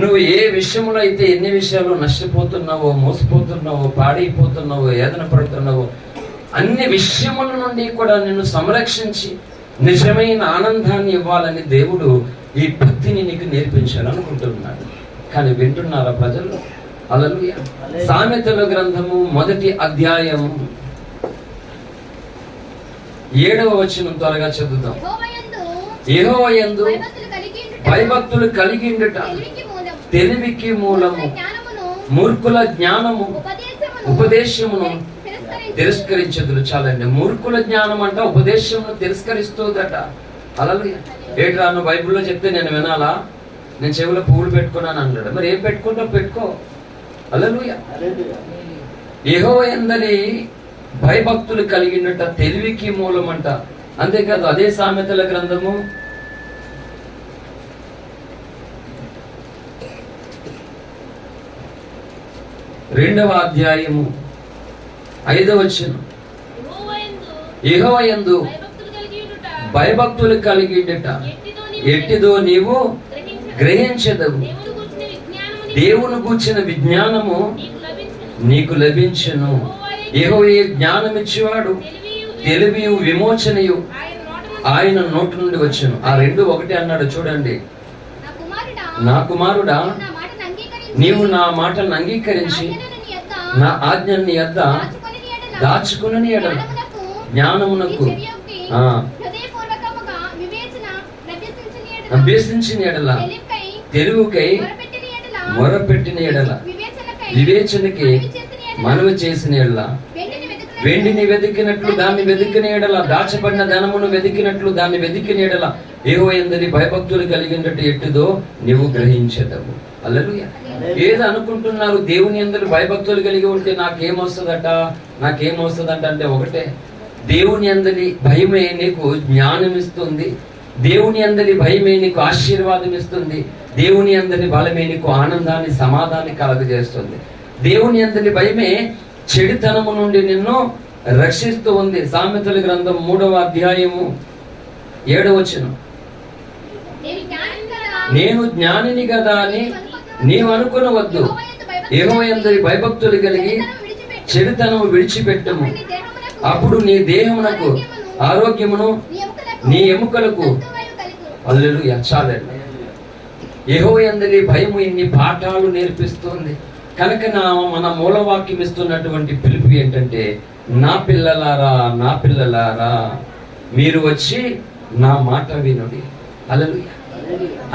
నువ్వు ఏ విషయంలో అయితే ఎన్ని విషయాల్లో నష్టపోతున్నావో, మోసపోతున్నావో, పాడైపోతున్నావో, వేదన పడుతున్నావో, అన్ని విషయముల నుండి కూడా నిన్ను సంరక్షించి నిజమైన ఆనందాన్ని ఇవ్వాలని దేవుడు ఈ భక్తిని నీకు నేర్పించాలనుకుంటున్నాడు. కానీ వింటున్నారా ప్రజలు? హల్లెలూయా. సామెతల గ్రంథము 1వ అధ్యాయము 7వ వచనం త్వరగా చదువుదాం. యెహోవాయందు భయభక్తులు కలిగిండుట తెలివికి మూలము, మూర్ఖుల జ్ఞానము ఉపదేశమును తిరస్కరించదురు. చాలండి. మూర్ఖుల జ్ఞానం అంట ఉపదేశమును తిరస్కరిస్తుందట. హల్లెలూయా. ఏట్రా నువ్వు బైబిల్లో చెప్తే నేను వినాలా? నేను చెవిలో పువ్వులు పెట్టుకున్నాను అంటాడు. మరి ఏం పెట్టుకుంటావు? పెట్టుకో. హల్లెలూయా. యెహోవాయందలి భయభక్తులు కలిగినట తెలివికి మూలం అంట. అంతేకాదు, అదే సామెతల గ్రంథము 2వ అధ్యాయము 5వ వచనం. యెహోవాయందు భయభక్తులు కలిగినట ఎట్టిదో నీవు గ్రహించెదవు. దేవుని గూర్చిన విజ్ఞానము నీకు లభించును. యెహోవా జ్ఞానం ఇచ్చేవాడు, తెలివియు విమోచనయు ఆయన నోటి నుండి వచ్చును. ఆ రెండు ఒకటే అన్నాడు. చూడండి, నా కుమారుడా, నీవు నా మాటలను అంగీకరించి నా ఆజ్ఞను నీ యొద్ద దాచుకుని ఎడల జ్ఞానమునకు అభ్యసించిన ఎడల తెలుగుకై మొరపెట్టిన ఎడల వివేచనకి మనవి చేసిన ఎడల వెండిని వెతికినట్లు దాన్ని వెతికిన ఎడల దాచబడిన ధనమును వెతికినట్లు దాన్ని వెతికిన ఎడల యెహోవాయందలి భయభక్తులు కలిగినట్టు ఎట్టిదో నీవు గ్రహించెదవు. హల్లెలూయా. ఏదో అనుకుంటున్నారు, దేవుని యందలి భయభక్తులు కలిగి ఉంటే నాకేమొస్తుందట అంటే ఒకటే, దేవుని యందలి భయమే నీకు జ్ఞానం ఇస్తుంది, దేవుని యందలి భయమే నీకు ఆశీర్వాదం ఇస్తుంది, దేవుని యందలి బలమే నీకు ఆనందాన్ని సమాధాన్ని కలగజేస్తుంది. దేవుని యందలి భయమే చెడుతనము నుండి నిన్ను రక్షిస్తూ ఉంది. సామెతల గ్రంథం 3వ అధ్యాయము 7వ వచనం. నేను జ్ఞానిని కదా అని నీవు అనుకునవద్దు. యెహోవాయందలి భయభక్తులు కలిగి చెడుతనము విడిచిపెట్టము, అప్పుడు నీ దేహమునకు ఆరోగ్యమును నీ ఎముకలకు. హల్లెలూయా. చాలండి. యెహోవాయందలి భయము ఇన్ని పాఠాలు నేర్పిస్తుంది. కనుక మన మూలవాక్యం ఇస్తున్నటువంటి పిలుపు ఏంటంటే, నా పిల్లలారా మీరు వచ్చి నా మాట వినుడి. హల్లెలూయా.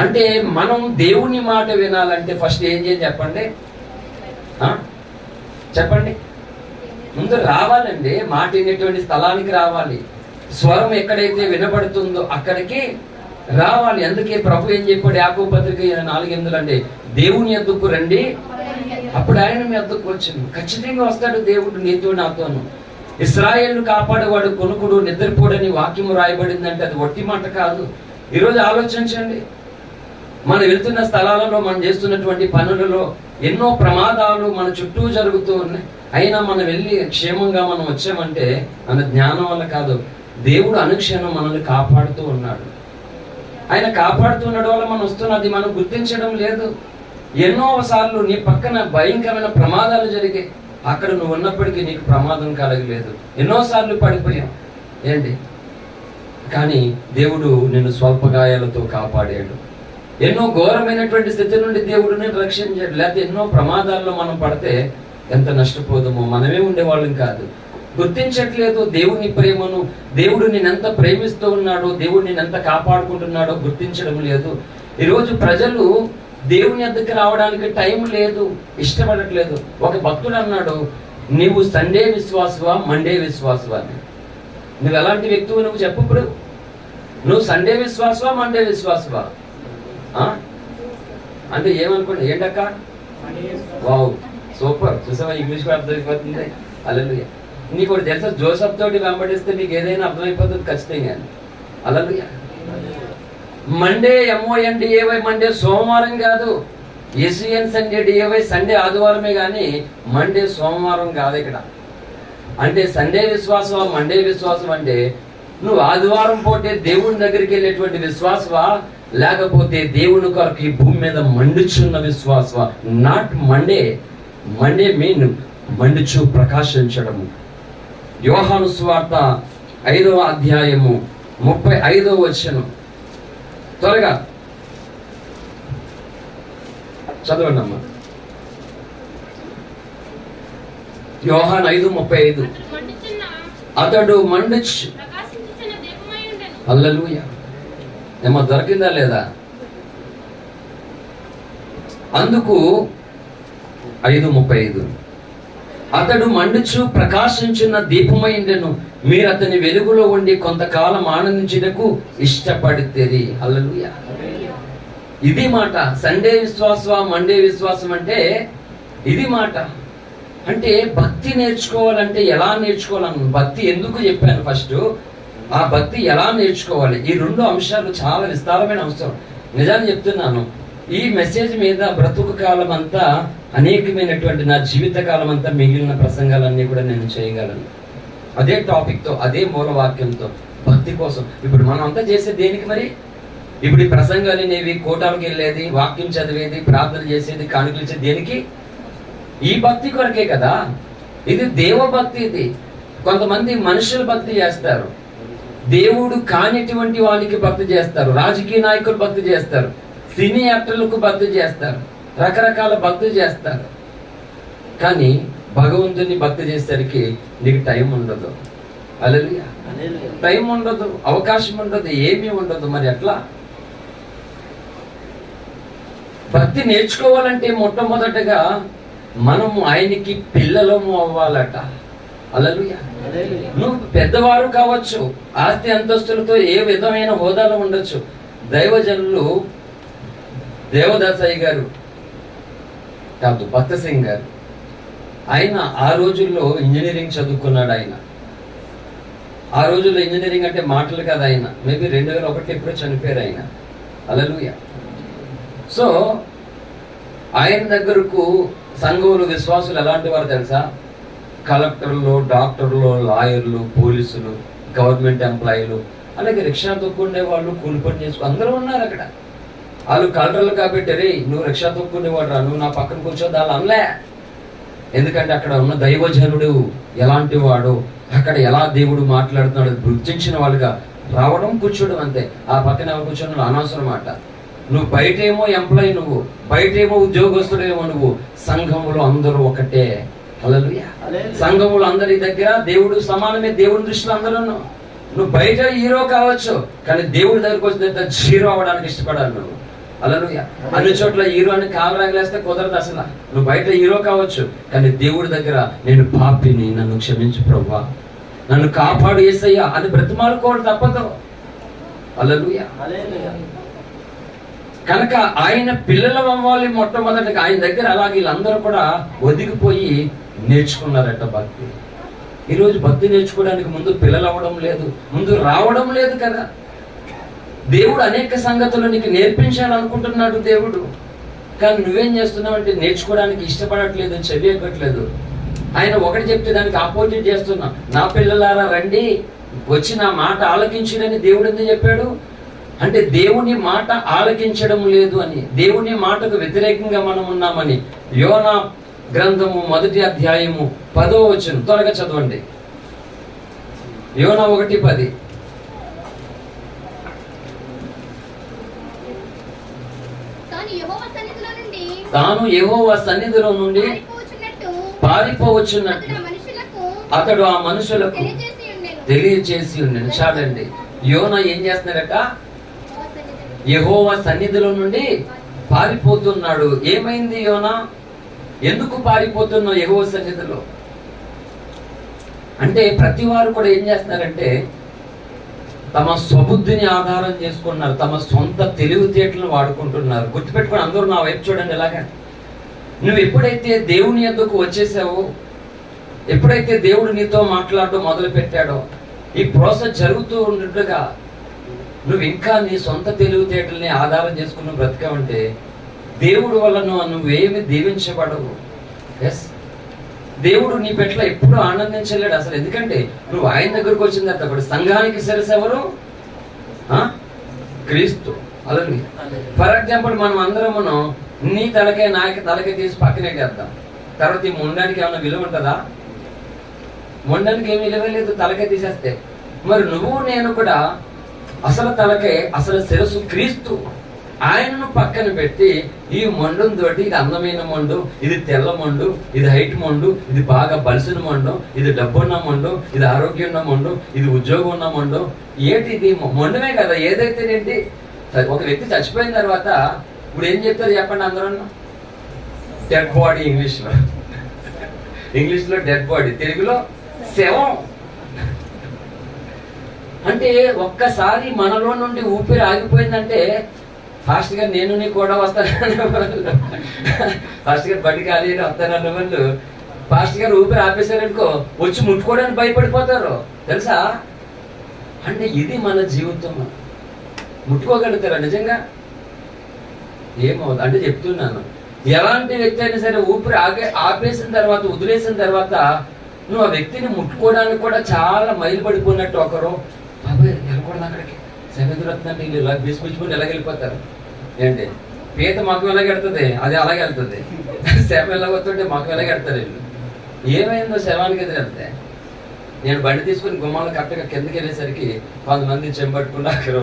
అంటే మనం దేవుని మాట వినాలంటే ఫస్ట్ ఏం చేయాలి చెప్పండి? చెప్పండి. ముందు రావాలండి, మాట వినేటువంటి స్థలానికి రావాలి. స్వరం ఎక్కడైతే వినబడుతుందో అక్కడికి రావాలి. అందుకే ప్రభు ఏం చెప్పాడు? యాకోబు పత్రిక 4:8 అండి, దేవుని యొద్దకు రండి, అప్పుడు ఆయన మీ వద్దకు వచ్చాను. ఖచ్చితంగా వస్తాడు దేవుడు నీతో నాతోను. ఇశ్రాయేలును కాపాడేవాడు కొనుకుడు నిద్రపోడని వాక్యము రాయబడిందంటే అది ఒట్టి మాట కాదు. ఈరోజు ఆలోచించండి, మనం వెళ్తున్న స్థలాలలో, మనం చేస్తున్నటువంటి పనులలో ఎన్నో ప్రమాదాలు మన చుట్టూ జరుగుతూ ఉన్నాయి. అయినా మనం వెళ్ళి క్షేమంగా మనం వచ్చామంటే మన జ్ఞానం వల్ల కాదు, దేవుడు అనుక్షణం మనల్ని కాపాడుతూ ఉన్నాడు. ఆయన కాపాడుతున్నాడు వల్ల మనం వస్తున్నది మనం గుర్తించడం లేదు. ఎన్నో సార్లు నీ పక్కన భయంకరమైన ప్రమాదాలు జరిగాయి, అక్కడ నువ్వు ఉన్నప్పటికీ నీకు ప్రమాదం కలగలేదు. ఎన్నోసార్లు పడిపోయాం ఏంటి, కానీ దేవుడు నిన్ను స్వల్ప గాయాలతో కాపాడాడు. ఎన్నో ఘోరమైనటువంటి స్థితి నుండి దేవుడు నేను రక్షించాడు. లేకపోతే ఎన్నో ప్రమాదాల్లో మనం పడితే ఎంత నష్టపోదామో, మనమే ఉండేవాళ్ళం కాదు. గుర్తించట్లేదు దేవుని ప్రేమను, దేవుడు నిన్నెంత ప్రేమిస్తూ ఉన్నాడో, దేవుడు నిన్నెంత కాపాడుకుంటున్నాడో గుర్తించడం లేదు. ఈరోజు ప్రజలు దేవుని వద్దకు రావడానికి టైం లేదు, ఇష్టపడట్లేదు. ఒక భక్తుడు అన్నాడు, నీవు సండే విశ్వాసవా మండే విశ్వాసవా అని. నువ్వు ఎలాంటి వ్యక్తివి నువ్వు చెప్పు. ఇప్పుడు నువ్వు సండే విశ్వాసవా మండే విశ్వాసవా అంటే ఏమనుకోండి, ఏంటక్క వావ్ సూపర్, చూసావా ఇంగ్లీష్ కూడా అర్థమైపోతుంది. హల్లెలూయా. నీకు ఒకటి తెలుసా, జోసెఫ్ తోటి వెంబడిస్తే నీకు ఏదైనా అర్థమైపోతుంది ఖచ్చితంగా. హల్లెలూయా. మండే MONDAY మండే సోమవారం కాదు, SEN సండే ఆదివారమే కానీ మండే సోమవారం కాదు ఇక్కడ. అంటే సండే విశ్వాసమా మండే విశ్వాసం అంటే నువ్వు ఆదివారం పోతే దేవుని దగ్గరికి వెళ్ళేటువంటి విశ్వాసవా, లేకపోతే దేవుని కొరకు ఈ భూమి మీద మండుచున్న విశ్వాసవా? Not Monday. మండే మీన్ మండుచు ప్రకాశించడము. యోహాను సువార్త 5వ అధ్యాయము 35వ వచనం. త్వరగా చదవండి అమ్మా. యోహాను 5:35. అతడు మండుచు. హల్లెలూయా. ఏమో దొరికిందా లేదా? అందుకు 5:35 అతడు మండుచు ప్రకాశించిన దీపమైండెను, మీరు అతని వెలుగులో ఉండి కొంతకాలం ఆనందించుటకు ఇష్టపడితేరి. హల్లెలూయా. ఇది మాట. సండే విశ్వాసమా మండే విశ్వాసం అంటే ఇది మాట. అంటే భక్తి నేర్చుకోవాలంటే ఎలా నేర్చుకోవాలను, భక్తి ఎందుకు చెప్పాను ఫస్ట్, ఆ భక్తి ఎలా నేర్చుకోవాలి, ఈ 2 అంశాలు చాలా విస్తారమైన అంశం. నిజాన్ని చెప్తున్నాను, ఈ మెసేజ్ మీద బ్రతుకు కాలం అంతా అనేకమైనటువంటి నా జీవిత కాలం అంతా మిగిలిన ప్రసంగాలన్నీ కూడా నేను చేయగలను. అదే టాపిక్ తో, అదే మూలవాక్యంతో, భక్తి కోసం. ఇప్పుడు మనం అంతా చేసే దేనికి మరి? ఇప్పుడు ఈ ప్రసంగాలు అనేవి, కోటాలకు వెళ్ళేది, వాక్యం చదివేది, ప్రార్థన చేసేది, కానుకలు ఇచ్చేది దేనికి? ఈ భక్తి కొరకే కదా. ఇది దేవభక్తి. ఇది కొంతమంది మనుషుల భక్తి చేస్తారు, దేవుడు కానిటువంటి వానికి భక్తి చేస్తారు, రాజకీయ నాయకులు భక్తి చేస్తారు, సినీ యాక్టర్లకు భక్తి చేస్తారు, రకరకాల భక్తి చేస్తారు. కానీ భగవంతుని భక్తి చేసేసరికి నీకు టైం ఉండదు. హల్లెలూయా. టైం ఉండదు, అవకాశం ఉండదు, ఏమీ ఉండదు. మరి ఎట్లా? భక్తి నేర్చుకోవాలంటే మొట్టమొదటగా మనము ఆయనకి పిల్లలము అవ్వాలట. హల్లెలూయా. నువ్వు పెద్దవారు కావచ్చు, ఆస్తి అంతస్తులతో ఏ విధమైన హోదాలో ఉండొచ్చు. దైవజనులు దేవదాసయ్య గారు కాదు, భక్త సింగ్ గారు, ఆయన ఆ రోజుల్లో ఇంజనీరింగ్ చదువుకున్నాడు. ఆయన ఆ రోజుల్లో ఇంజనీరింగ్ అంటే మాటలు కదా. ఆయన మేబీ 2001 ఎప్పుడో చనిపోయారు ఆయన. హల్లెలూయా. సో ఆయన దగ్గరకు సంఘంలో విశ్వాసులు ఎలాంటి వారు తెలుసా? కలెక్టర్లు, డాక్టర్లు, లాయర్లు, పోలీసులు, గవర్నమెంట్ ఎంప్లాయీలు, అలాగే రిక్షా తొక్కుండే వాళ్ళు, కూలి పని చేసుకు అందరూ ఉన్నారు అక్కడ. వాళ్ళు కలెక్టర్లు కాబట్టి రే నువ్వు రిక్షా తొక్కుండేవాడు రా, నువ్వు నా పక్కన కూర్చోద్దు వాళ్ళు అనలే. ఎందుకంటే అక్కడ ఉన్న దైవజనుడు ఎలాంటి వాడు, అక్కడ ఎలా దేవుడు మాట్లాడుతున్నాడు గుర్తించిన వాళ్ళుగా రావడం, కూర్చోవడం అంతే. ఆ పక్కన ఎవరు కూర్చోవడం అనవసరం మాట. నువ్వు బయటేమో ఎంప్లాయీ, నువ్వు బయటేమో ఉద్యోగస్తుడేమో, నువ్వు సంఘములో అందరూ ఒకటే. హల్లెలూయా. సంఘములో అందరి దగ్గర దేవుడు సమానమే. దేవుని దృష్టిలో అందరూ నువ్వు బయట హీరో కావచ్చు, కానీ దేవుడి దగ్గరకు వచ్చిన జీరో అవ్వడానికి ఇష్టపడాలి నువ్వు. హల్లెలూయా. అన్ని చోట్ల హీరో అని కాలు రాగలేస్తే కుదరదు అసలు. నువ్వు బయట హీరో కావచ్చు, కానీ దేవుడి దగ్గర నేను పాపిని, నన్ను క్షమించు ప్రభువా, నన్ను కాపాడు యేసయ్యా అని బ్రతిమాలుకోవడం తప్పదు. హల్లెలూయా. కనుక ఆయన పిల్లలు అవ్వాలి మొట్టమొదటిగా ఆయన దగ్గర. అలాగే వీళ్ళందరూ కూడా ఒదిగిపోయి నేర్చుకున్నారట భక్తి. ఈరోజు భక్తి నేర్చుకోవడానికి ముందు పిల్లలు అవ్వడం లేదు, ముందు రావడం లేదు కదా. దేవుడు అనేక సంగతులు నీకు నేర్పించాలనుకుంటున్నాడు దేవుడు, కానీ నువ్వేం చేస్తున్నావు అంటే నేర్చుకోవడానికి ఇష్టపడట్లేదు, చెవి ఎక్కట్లేదు. ఆయన ఒకటి చెప్తే దానికి ఆపోజిట్ చేస్తున్నా. నా పిల్లలారా రండి, వచ్చి నా మాట ఆలకించుడని దేవుడు ఎందుకు చెప్పాడు అంటే దేవుని మాట ఆలకించడం లేదు అని, దేవుని మాటకు వ్యతిరేకంగా మనం ఉన్నామని. యోనా గ్రంథము 1వ అధ్యాయము 10వ వచనం త్వరగా చదవండి. యోనా 1:10. తాను యెహోవా సన్నిధిలో నుండి పారిపోవచ్చున్నట్టు అతడు ఆ మనుషులకు తెలియచేసి ఉండేను. చాలండి. యోనా ఏం చేస్తున్నాడట? యెహోవా సన్నిధిలో నుండి పారిపోతున్నాడు. ఏమైంది యోనా? ఎందుకు పారిపోతున్నావు యెహోవా సన్నిధిలో అంటే? ప్రతి వారు కూడా ఏం చేస్తున్నారంటే తమ స్వబుద్ధిని ఆధారం చేసుకున్నారు, తమ సొంత తెలివితేటలను వాడుకుంటున్నారు. గుర్తుపెట్టుకుని అందరూ నా వైపు చూడండి. ఎలాగా నువ్వు ఎప్పుడైతే దేవుని యొద్దకు వచ్చేసావో, ఎప్పుడైతే దేవుడు నీతో మాట్లాడడం మొదలు పెట్టాడో, ఈ ప్రాసెస్ జరుగుతూ ఉన్నట్టుగా నువ్వు ఇంకా నీ సొంత తెలివితేటల్ని ఆధారం చేసుకుని బ్రతికావంటే దేవుడు వల్ల నువ్వేమి దీవించబడవు. ఎస్, దేవుడు నీ పెట్ల ఎప్పుడు ఆనందించలేడు అసలు. ఎందుకంటే నువ్వు ఆయన దగ్గరకు వచ్చిన తర్వాత సంఘానికి శిరస్సు ఎవరు? క్రీస్తు. అలాగే ఫర్ ఎగ్జాంపుల్ మనం అందరమును నీ తలకే నాకి తలకే తీసి పక్కనే చేద్దాం. తర్వాత ఈ మొండానికి ఏమైనా విలువ ఉంటుందా? మొండానికి ఏమి విలువ లేదు, తలకే తీసేస్తే. మరి నువ్వు నేను కూడా అసలు తలకే, అసలు శిరస్సు క్రీస్తు. ఆయనను పక్కన పెట్టి ఈ మొండం తోటి ఇది అందమైన మొండు, ఇది తెల్ల మొండు, ఇది హైట్ మొండు, ఇది బాగా బలిసిన మొండు, ఇది డబ్బున్న మొండు, ఇది ఆరోగ్యం ఉన్న మొండు, ఇది ఉద్యోగం ఉన్న మొండు. ఏంటి ఇది? మొండమే కదా. ఏదైతే ఏంటి, ఒక వ్యక్తి చచ్చిపోయిన తర్వాత ఇప్పుడు ఏం చెప్తారు చెప్పండి అందరూ? Dead body. ఇంగ్లీష్లో డెడ్ బాడీ, తెలుగులో శవం. అంటే ఒక్కసారి మనలో నుండి ఊపిరి ఆగిపోయిందంటే ఫాస్ట్ గా నేను నీ కూడా వస్తానన్న వాళ్ళు, ఫాస్ట్ గా బండి ఖాళీ వస్తానన్న వాళ్ళు ఫాస్ట్ గా ఊపిరి ఆపేశారనుకో వచ్చి ముట్టుకోవడానికి భయపడిపోతారు తెలుసా. అంటే ఇది మన జీవితం. ముట్టుకోగలుగుతారా నిజంగా? ఏమవుతుంది అంటే చెప్తున్నాను, ఎలాంటి వ్యక్తి అయినా సరే ఊపిరి ఆపేసిన తర్వాత, వదిలేసిన తర్వాత నువ్వు ఆ వ్యక్తిని ముట్టుకోవడానికి కూడా చాలా మైలు పడిపోయినట్టు. ఒకరు బాబాయ్ వెళ్ళకూడదు అక్కడికి, శమేంద్రత్నంటే వీళ్ళు ఇలా బీసుపుచ్చుకుని ఎలా వెళ్ళిపోతారు. ఏంటి పీత మాకు ఎలాగెడుతుంది, అది అలాగే వెళ్తుంది. శవం ఎలాగొస్తుంటే మాకు ఎలాగెడతారు వీళ్ళు. ఏమైందో శవానికి ఎదురెళ్తే నేను బండి తీసుకుని గుమ్మాలు కరెక్ట్గా కిందకి వెళ్ళేసరికి కొంతమంది చెంబట్టుకుని అక్కరు,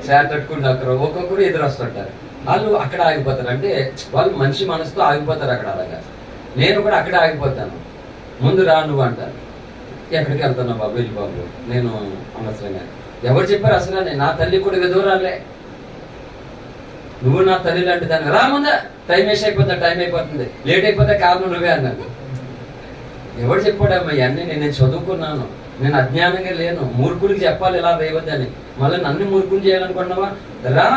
చేతట్టుకుని అక్కరు, ఒక్కొక్కరు ఎదురు వస్తుంటారు. వాళ్ళు అక్కడ ఆగిపోతారు. అంటే వాళ్ళు మనిషి మనసుతో ఆగిపోతారు అక్కడ. అలాగా నేను కూడా అక్కడే ఆగిపోతాను. ముందు రా నువ్వు అంటాను. ఎక్కడికి వెళ్తున్నావు బాబు? వెళ్ళి బాబు, నేను అనవసరంగా. ఎవరు చెప్పారు అసలు? నా తల్లి కూడా విధురాలే, నువ్వు నా తల్లి లాంటి దాన్ని. రా ముందా, టైం అయిపోతుంది, లేట్ అయిపోతే కారణం నువ్వే అన్నాను. ఎవరు చెప్పాడమ్మా ఇవన్నీ? నేను చదువుకున్నాను, నేను అజ్ఞానంగా లేను. మూర్ఖుడికి చెప్పాలి ఇలా వేయవద్దని, మళ్ళీ నన్ను మూర్ఖులు చేయాలనుకున్నావా? రా.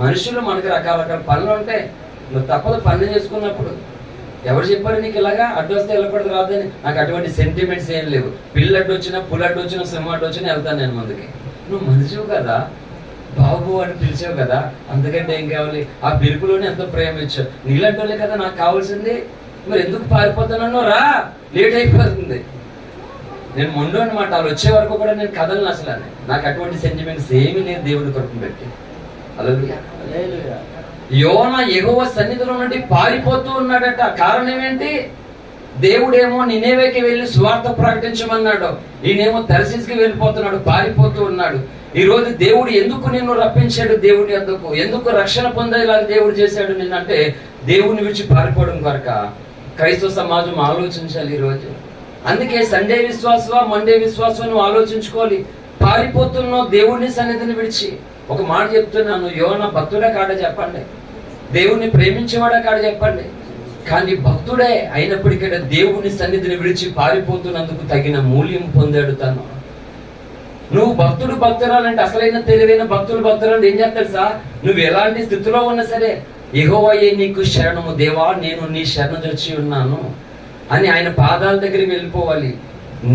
మనుషులు మనకి రకరకాల పనులు ఉంటాయి, నువ్వు తప్పదు పనులు చేసుకున్నప్పుడు. ఎవరు చెప్పారు నీకు ఇలాగా అడ్డు వస్తే వెళ్ళకూడదు రాదని? నాకు అటువంటి సెంటిమెంట్స్ ఏం లేవు. పిల్లి అడ్డు వచ్చినా, పుల్ అడ్డు వచ్చినా, సింహ అడ్డు వచ్చినా వెళ్తాను నేను ముందుకి. నువ్వు మనిషివు కదా బాబు అని పిలిచావు కదా, అందుకంటే ఏం కావాలి? ఆ పిలుపులోనే ఎంతో ప్రేమ ఇచ్చావు. నీళ్ళంటోలే కదా నాకు కావాల్సింది. మరి ఎందుకు పారిపోతానో? రా, లేట్ అయిపోతుంది. నేను ముందు అనమాట, వాళ్ళు వచ్చే వరకు కూడా నేను కదలను అసలు. నాకు అటువంటి సెంటిమెంట్స్ ఏమీ లేదు దేవుడి కొరకు పెట్టి. హల్లెలూయా. యోనా యెహోవా సన్నిధిలో నుండి పారిపోతూ ఉన్నాడట. కారణం ఏంటి? దేవుడేమో నినేవేకి వెళ్ళి సువార్త ప్రకటించమన్నాడు, ఈయనేమో తర్షీసుకి వెళ్ళిపోతున్నాడు, పారిపోతూ ఉన్నాడు. ఈ రోజు దేవుడు ఎందుకు నిన్ను రప్పించాడు? దేవుడి ఎందుకు ఎందుకు రక్షణ పొందేలా దేవుడు చేశాడు నిన్నంటే దేవుడిని విడిచి పారిపోవడం కొరక. క్రైస్తవ సమాజం ఆలోచించాలి ఈ రోజు. అందుకే సండే విశ్వాసవా మండే విశ్వాసం నువ్వు ఆలోచించుకోవాలి. పారిపోతున్నావు దేవుడిని సన్నిధిని విడిచి. ఒక మాట చెప్తున్నాను, యోనా భక్తుడే కాడ చెప్పండి, దేవుణ్ణి ప్రేమించేవాడా కాడ చెప్పండి, కానీ భక్తుడే అయినప్పటికీ దేవుని సన్నిధిని విడిచి పారిపోతున్నందుకు తగిన మూల్యం పొందాడు తను. నువ్వు భక్తురాలంటే, అసలైన తెలివైన భక్తురాలు ఏం చేస్తాడు సార్? నువ్వు ఎలాంటి స్థితిలో ఉన్నా సరే, యెహోవాయే నీకు శరణము, దేవా నేను నీ శరణొచ్చి ఉన్నాను అని ఆయన పాదాల దగ్గరికి వెళ్ళిపోవాలి.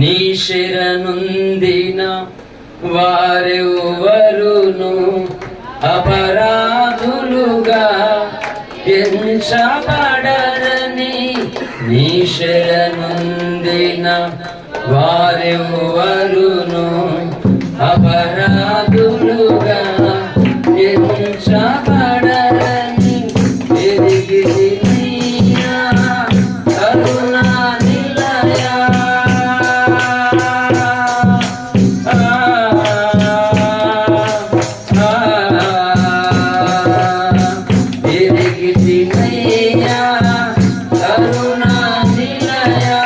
నీ శరణుందిన వారెవరును అపరాధులుగా ఎంచబడరని, నీ శరణుందిన వారెవరును అపరాధులుగా ఎంచబడరని ఎరిగితినయ్యా కరుణా నిలయా. ఎరిగితినయ్యా కరుణా నిలయా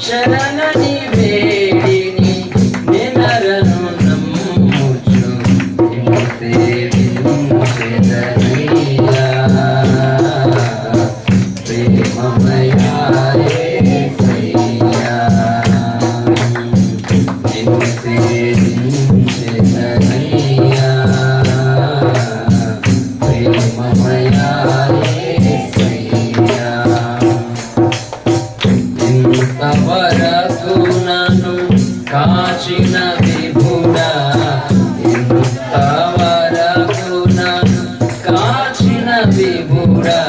శరణని వేడిని నినరను నమ్ముచు నిన్ను సేవించెదనయ్యా. ప్రేమమయా యేసయ్యా నిన్ను సేవించెదనయ్యా. ప్రేమమయా యేసయ్యా ఇంతవరకు నన్ను కాచిన విభుడా, ఇంతవరకు నన్ను కాచిన విభుడా,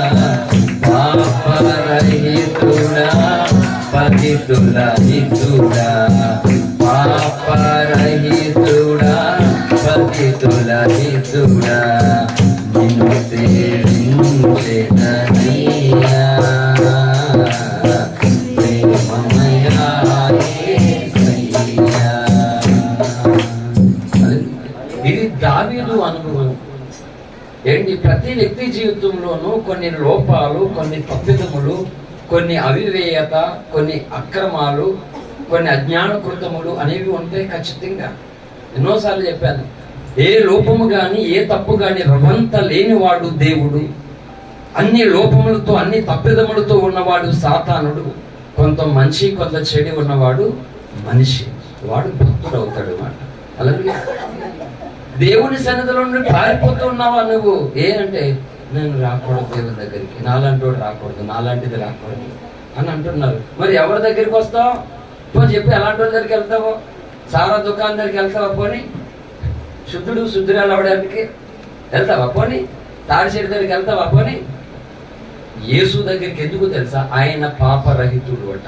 పాపరహితుడా పతితుల హితుడా, పాపరహితుడా పతితుల హితుడా నిన్ను సేవించెదనయ్యా. ప్రేమమయా యేసయ్యా. ఇది దావీదు అనుభవం. ఏంటి, ప్రతి వ్యక్తి జీవితంలోనూ కొన్ని లోపాలు, కొన్ని తప్పిదములు, కొన్ని అవివేయత, కొన్ని అక్రమాలు, కొన్ని అజ్ఞాన కృతములు అనేవి ఉంటాయి ఖచ్చితంగా. ఎన్నోసార్లు చెప్పాను, ఏ లోపము గాని ఏ తప్పు గాని రవంత లేనివాడు దేవుడు, అన్ని లోపములతో అన్ని తప్పిదములతో ఉన్నవాడు సాతానుడు, కొంత మంచి కొంత చెడు ఉన్నవాడు మనిషి, వాడు భక్తుడు అవుతాడు అన్నమాట. అలాగే దేవుని సన్నిధిలో నుండి పారిపోతూ ఉన్నావా నువ్వు? అంటే నేను రాకూడదు దేవుని దగ్గరికి, నాలాంటి వాడు రాకూడదు, నాలాంటిది రాకూడదు అని అంటున్నారు. మరి ఎవరి దగ్గరికి వస్తావు? పోనీ చెప్పి ఎలాంటి వాళ్ళ దగ్గరికి వెళ్తావో? సారా దుకాణం దగ్గరికి వెళ్తావా? పోనీ శుద్ధురాలు అవడానికి వెళ్తావా? పోనీ తాడిచేటి దగ్గరికి వెళ్తావా? పోనీ యేసు దగ్గరికి ఎందుకు తెలుసా? ఆయన పాపరహితుడు అట,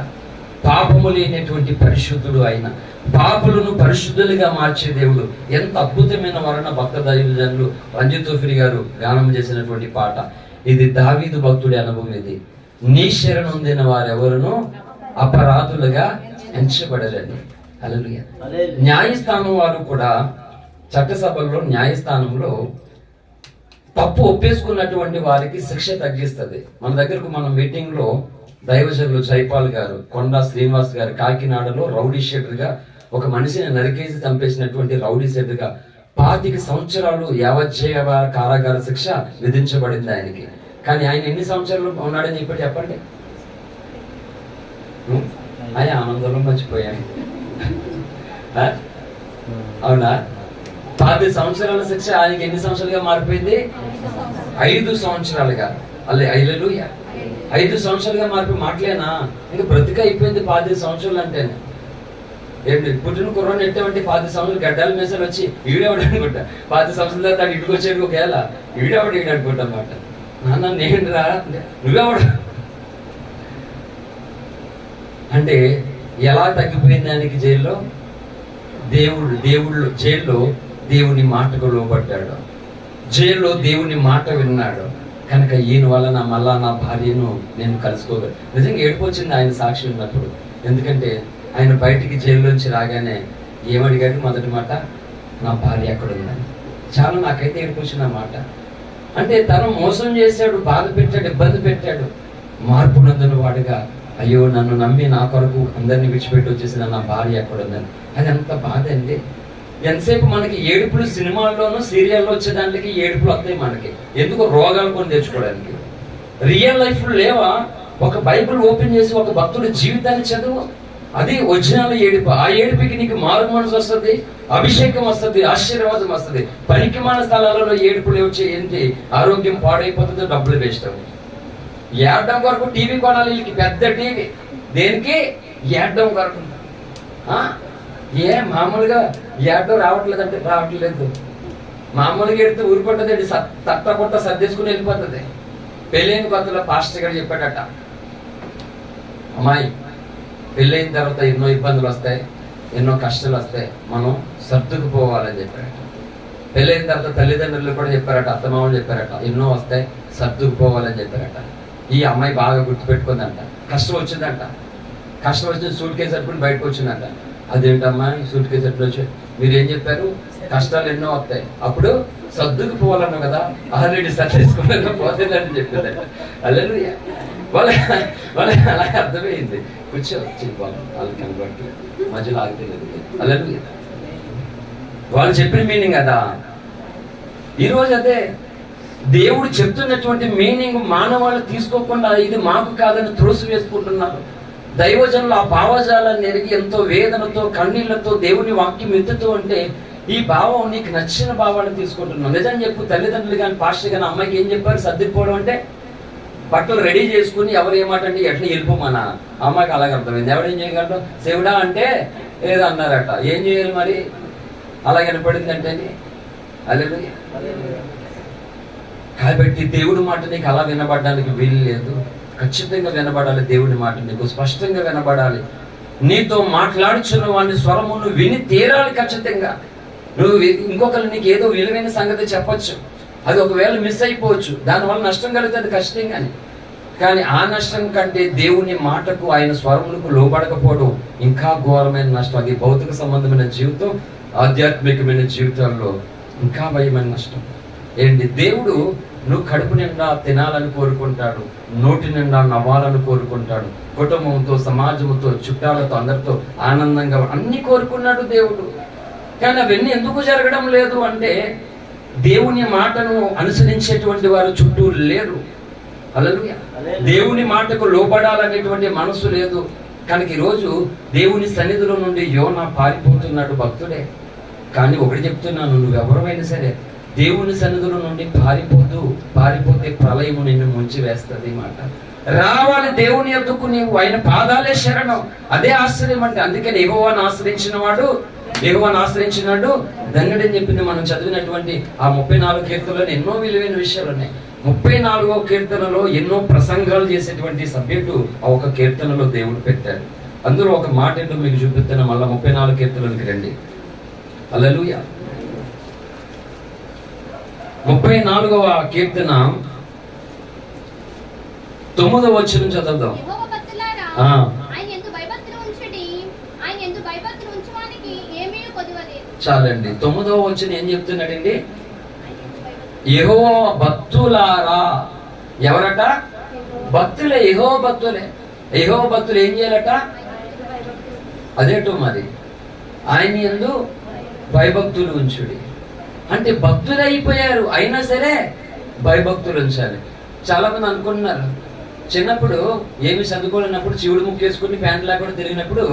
పాపము లేనటువంటి పరిశుద్ధుడు ఆయన, పాపులను పరిశుద్ధులుగా మార్చే దేవుడు. ఎంత అద్భుతమైన వర్ణ భక్త దైవజనులు రంజితోఫిరి గారు గానం చేసినటువంటి పాట ఇది. దావీదు భక్తుడి అనుభవం ఇది. నీ శరణు పొందిన వారెవరును అపరాధులుగా ఎంచబడరని. హల్లెలూయా. న్యాయస్థానం వారు కూడా చట్టసభల్లో న్యాయస్థానంలో తప్పు ఒప్పేసుకున్నటువంటి వారికి శిక్ష తగ్గిస్తుంది. మన దగ్గరకు మన మీటింగ్ లో దైవజనులు జైపాల్ గారు, కొండా శ్రీనివాస్ గారు కాకినాడలో రౌడీ షీటర్గా ఒక మనిషిని నరికేసి చంపేసినటువంటి రౌడీ షీటర్గా 25 సంవత్సరాలు యావజ్జీవ కారాగార శిక్ష విధించబడింది ఆయనకి. కానీ ఆయన ఎన్ని సంవత్సరాలు ఉన్నాడని ఇప్పుడు చెప్పండి. ఆయన ఆనందంలో మర్చిపోయాను. అవునా? 10 సంవత్సరాల శిక్ష ఆయనకి ఎన్ని సంవత్సరాలుగా మారిపోయింది? 5 సంవత్సరాలుగా. హల్లెలూయా. 5 సంవత్సరాలుగా మారిపోయి మాటలేనా? ఇంకా బ్రతిక అయిపోయింది 10 సంవత్సరాలు అంటేనే. ఏంటి పుట్టిన కుర్రాన్ని ఎట్టేవంటి 10 సంవత్సరాలు గడ్డాల మేసలు వచ్చి ఈడేవాడు అనుకుంటా. 10 సంవత్సరాల తర్వాత ఇంటికి వచ్చేది ఒకవేళ ఈడేవాడు ఈడు అనుకుంటా అన్నమాట. నాన్న నేను రా, నువ్వెవడు అంటే ఎలా తగ్గిపోయింది ఆయనకి జైల్లో? దేవుడు జైల్లో దేవుని మాటకు లోబడ్డాడు, జైల్లో దేవుని మాట విన్నాడు. కనుక ఈయన వల్ల మళ్ళా నా భార్యను నేను కలుసుకోగలను. నిజంగా ఏడుపు వచ్చింది ఆయన సాక్షి ఉన్నప్పుడు. ఎందుకంటే ఆయన బయటికి జైల్లోంచి రాగానే ఏమడిగాడు? మొదటి మాట, నా భార్య ఎక్కడ ఉందని. చాలా నాకైతే ఏడుపు వచ్చింది ఆ మాట. అంటే తను మోసం చేశాడు, బాధ పెట్టాడు, ఇబ్బంది పెట్టాడు. మార్పు నందున వాడుగా అయ్యో నన్ను నమ్మి నా కొరకు అందరినీ విడిచిపెట్టి వచ్చేసిన నా భార్య ఎక్కడ ఉందని. అది ఎంత బాధ అండి. ఎంతసేపు మనకి ఏడుపులు సినిమాల్లోనూ సీరియల్లో వచ్చేదానికి ఏడుపులు వస్తాయి మనకి. ఎందుకు? రోగాలు కొని తెచ్చుకోవడానికి. రియల్ లైఫ్ లేవా? ఒక బైబిల్ ఓపెన్ చేసి ఒక భక్తుడి జీవితాన్ని చదువు, అది ఒరిజినల్ ఏడుపు. ఆ ఏడుపుకి నీకు మారు మనసు వస్తుంది, అభిషేకం వస్తుంది, ఆశీర్వాదం వస్తుంది. పనికిమాల స్థలాలలో ఏడుపులు వచ్చి ఏంటి? ఆరోగ్యం పాడైపోతుంది, డబ్బులు వేస్ట్ అవుతుంది. ఏడడం వరకు టీవీ కొనాలి, వీళ్ళకి పెద్ద టీవీ. దేనికి? ఏడడం వరకు. మామూలుగా ఏడడం రావట్లేదంటే రావట్లేదు. మామూలుగా ఎడితే ఊరుకుంటుంది, తట్ట పుట్ట సర్దేసుకుని వెళ్ళిపోతుంది. పెళ్ళైన కొత్తలో పాస్టర్ గారు చెప్పాడట, అమ్మాయి పెళ్ళైన తర్వాత ఎన్నో ఇబ్బందులు వస్తాయి, ఎన్నో కష్టాలు వస్తాయి, మనం సర్దుకుపోవాలని చెప్పారట. పెళ్ళైన తర్వాత తల్లిదండ్రులు కూడా చెప్పారట, అత్తమామలు చెప్పారట, ఎన్నో వస్తాయి సర్దుకుపోవాలని చెప్పారట. ఈ అమ్మాయి బాగా గుర్తుపెట్టుకుందంట. కష్టం వచ్చిందంట. కష్టం వచ్చిన సూట్ కేసు అప్పుడు బయటకు వచ్చిందంట. అదేంటమ్మా ఈ సూట్ కేసు ఎప్పుడు వచ్చి, మీరేం చెప్పారు, కష్టాలు ఎన్నో వస్తాయి, అప్పుడు సర్దుకుపోవాలన్నా కదా, ఆల్రెడీ సర్దేసుకోవాలన్నా పోతుందని చెప్పిందంట. హల్లెలూయా. వాళ్ళకి అలా అర్థమైంది. కూర్చో వాళ్ళకి కనబట్టి మధ్యలో ఆగితేలేదు. హల్లెలూయా. వాళ్ళు చెప్పిన మీనింగ్ కదా. ఈరోజు అదే దేవుడు చెప్తున్నటువంటి మీనింగ్ మానవాళ్ళు తీసుకోకుండా ఇది మాకు కాదని త్రోసి వేసుకుంటున్నారు. దైవజనులు ఆ భావజాలాన్ని ఎరిగి ఎంతో వేదనతో కన్నీళ్లతో దేవుని వాక్యం ఎత్తుతూ అంటే ఈ భావం నీకు నచ్చిన భావాన్ని తీసుకుంటున్నావు. నిజం చెప్పు, తల్లిదండ్రులు కానీ పాస్టర్ కానీ అమ్మాయికి ఏం చెప్పారు, సర్దిపోవడం అంటే బట్టలు రెడీ చేసుకుని ఎవరు ఏమాట అంటే ఎట్లా వెళ్ళిపోమన. అమ్మాయికి అలాగే అర్థమైంది. ఎవడేం చేయగలడు, శివుడా అంటే ఏదో అన్నారట, ఏం చేయాలి మరి, అలాగే వినపడింది అంటే. హల్లెలూయా. కాబట్టి దేవుడి మాట నీకు అలా వినబడడానికి వీలు లేదు. ఖచ్చితంగా వినబడాలి. దేవుడి మాట నీకు స్పష్టంగా వినబడాలి. నీతో మాట్లాడుచున్న వాడిని స్వరమును విని తీరాలి. ఖచ్చితంగా నువ్వు ఇంకొకరు నీకు ఏదో విలువైన సంగతి చెప్పొచ్చు, అది ఒకవేళ మిస్ అయిపోవచ్చు, దానివల్ల నష్టం కలుగుతుంది ఖచ్చితంగానే. కానీ ఆ నష్టం కంటే దేవుని మాటకు ఆయన స్వరములకు లోబడకపోవడం ఇంకా ఘోరమైన నష్టం. అది భౌతిక సంబంధమైన జీవితం, ఆధ్యాత్మికమైన జీవితాల్లో ఇంకా భయమైన నష్టం. ఏంటి, దేవుడు నువ్వు కడుపు నిండా తినాలని కోరుకుంటాడు, నోటి నిండా నవ్వాలని కోరుకుంటాడు, కుటుంబంతో సమాజంతో చుట్టాలతో అందరితో ఆనందంగా అన్ని కోరుకున్నాడు దేవుడు. కానీ అవన్నీ ఎందుకు జరగడం లేదు అంటే దేవుని మాటను అనుసరించేటువంటి వారు చుట్టూ లేరు. హల్లెలూయా. దేవుని మాటకు లోబడాలనేటువంటి మనసు లేదు. కనుక ఈరోజు దేవుని సన్నిధిలో నుండి యోనా పారిపోతున్నాడు, భక్తుడే. కానీ ఒకటి చెప్తున్నాను, నువ్వెవరైనా సరే దేవుని సన్నిధిలో నుండి పారిపోతే ప్రళయము నిన్ను ముంచి వేస్తుంది మాట. రావాలి దేవుని యొద్దకు, నీవు ఆయన పాదాలే శరణం. అదే ఆశ్రయం అంటే. అందుకని యెహోవాను ఆశ్రయించినాడు ధన్యుడని చెప్పింది. మనం చదివినటువంటి ఆ 34 కీర్తనలో ఎన్నో విలువైన విషయాలు ఉన్నాయి. 34వ కీర్తనలో ఎన్నో ప్రసంగాలు చేసేటువంటి సబ్జెక్టు ఆ ఒక కీర్తనలో దేవుడు పెట్టాడు. అందులో ఒక మాట ఏంటో మీకు చూపిస్తున్నా. మళ్ళా 34 కీర్తనలకి రండి. హల్లెలూయా. 34వ కీర్తన 9వ వచనం చదువుదాం. చాలండి. 9వ వచనం ఏం చెప్తున్నాడండి, యెహోవా భక్తులారా. ఎవరట? భక్తులే, యెహోవా భక్తులే. యెహోవా భక్తులు ఏం చేయాలట? అదేటో మరి, ఆయన యందు భయభక్తులు ఉంచుడి అంటే భక్తులు అయిపోయారు, అయినా సరే భయభక్తులు ఉంచాలి. చాలా మంది అనుకుంటున్నారు, చిన్నప్పుడు ఏమి చదువుకోలేనప్పుడు శివుడు ముక్కేసుకుని ప్యాంట్ లేకుండా తిరిగినప్పుడు,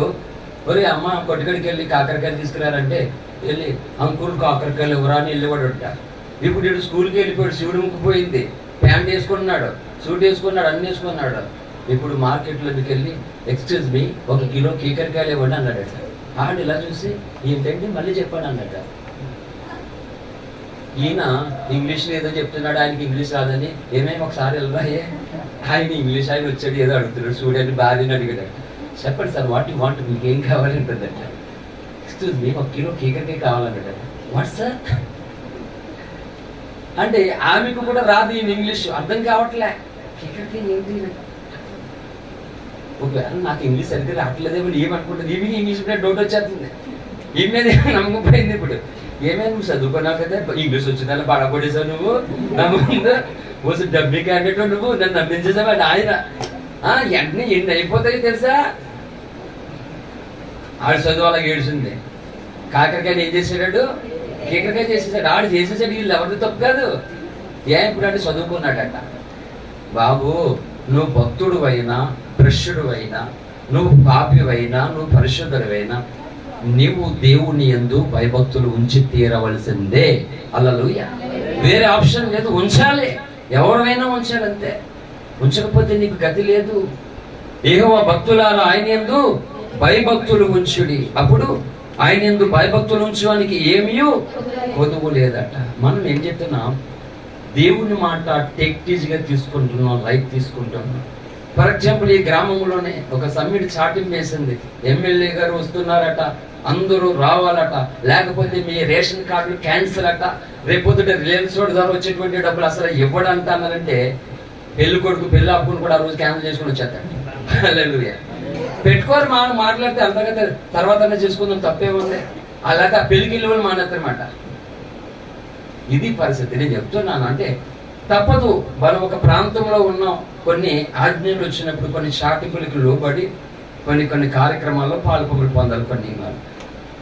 ఒరే అమ్మ కొట్టుకడికి వెళ్ళి కాకరకాయలు తీసుకురారంటే వెళ్ళి అంకుల్ కాకరకాయలు ఎవరా అని వెళ్ళేవాడు ఉంటా. ఇప్పుడు వీడు స్కూల్కి వెళ్ళిపోయాడు, శివుడు ముక్కుపోయింది, ప్యాంట్ వేసుకున్నాడు, సూట్ వేసుకున్నాడు, అన్ని వేసుకున్నాడు. ఇప్పుడు మార్కెట్లోకి వెళ్ళి ఎక్స్క్యూజ్ మీ 1 కిలో కీకరకాయలు ఇవ్వండి అన్నాడట. ఆడు ఇలా చూసి ఏంటంటే మళ్ళీ చెప్పాడు అన్నట. ఈయన ఇంగ్లీష్లో ఏదో చెప్తున్నాడు, ఆయనకి ఇంగ్లీష్ రాదని. ఏమేమి ఒకసారి వెళ్ళరాయే, ఆయన ఇంగ్లీష్ ఆయన వచ్చాడు ఏదో అడుగుతున్నాడు, స్టూడెంట్ భార్యని అడిగాడు. చెప్పండి సార్, వాట్ యు వాంట్, మీకు ఏం కావాలంటుందట. ఎక్స్క్యూజ్ మీ 1 కిలో కీకరకాయ కావాలన్నట. వాట్ సార్ అంటే ఆమెకు కూడా రాదు ఈయన ఇంగ్లీష్, అర్థం కావట్లే. కీకరకాయ ఏంటి, ఒకవేళ నాకు ఇంగ్లీష్ సరిగ్గా రావట్లేదేమో ఏమనుకుంటుంది. ఈమె ఇంగ్లీష్ మీద డౌట్ వచ్చేస్తుంది, ఈ మీద నమ్మకపోయింది. ఇప్పుడు ఏమైనా నువ్వు చదువుకున్నావు కదా, ఇంగ్లీష్ వచ్చిందని పడబడేసావు నువ్వు, నా ముందు వచ్చి డబ్బీ క్యాండిడేట్ నువ్వు నన్ను నమ్మించేసావు అని ఆయన. వెంటనే ఎన్ని అయిపోతాయి తెలుసా. ఆడు చదువు అలాగే ఏడ్చింది. కాకరకాయని ఏం చేసాడు, కీకరకాయ చేసేసాడు. ఆడు చేసేసాడు, వీళ్ళు ఎవరిది తప్పు కాదు. ఇప్పుడు అంటే చదువుకున్నాడట. బాబు నువ్వు భక్తుడు అయినా, భ్రష్టుడు అయినా, నువ్వు పాపివైనా, నువ్వు పరిశుద్ధుడైనా, నీవు దేవుని యందు భయభక్తులు ఉంచి తీరవలసిందే. హల్లెలూయా. వేరే ఆప్షన్ లేదు, ఉంచాలి. ఎవరైనా ఉంచాలి అంతే. ఉంచకపోతే నీకు గతి లేదు. యెహోవా భక్తులారా ఆయన యందు భయభక్తులు ఉంచుడి. అప్పుడు ఆయన యందు భయభక్తులు ఉంచడానికి ఏమీ కొదువు లేదట. మనం ఏం చెప్తున్నాం, దేవుని మాట టెక్టీజ్గా తీసుకుంటున్నాం, లైట్ తీసుకుంటున్నాం. ఫర్ ఎగ్జాంపుల్ ఈ గ్రామంలోనే ఒక సమ్మిట్ చాటింపు వేసింది. ఎమ్మెల్యే గారు వస్తున్నారట, అందరూ రావాలట, లేకపోతే మీ రేషన్ కార్డులు క్యాన్సిల్ అట, రేపొద్దుట రిలయన్స్ రోడ్ ద్వారా వచ్చేటువంటి డబ్బులు అసలు ఇవ్వడంట అన్నారంటే పెళ్లి కొడుకు పెళ్లి అప్పును కూడా ఆ రోజు క్యాన్సిల్ చేసుకుని వచ్చేస్తాడు. హల్లెలూయా. పెట్టుకోరు మాట్లాడితే అంతగా తర్వాత చేసుకుందాం, తప్పేముంది. అలాగే ఆ పెళ్లికి వెళ్ళి మానేస్తారన్నమాట. ఇది పరిస్థితి. నేను చెప్తున్నాను అంటే తప్పదు. మనం ఒక ప్రాంతంలో ఉన్నాం, కొన్ని ఆజ్ఞలు వచ్చినప్పుడు కొన్ని చాటింపులకు లోబడి కొన్ని కార్యక్రమాల్లో పాలుపొంగులు పొందాలి. కొన్ని నియమాలు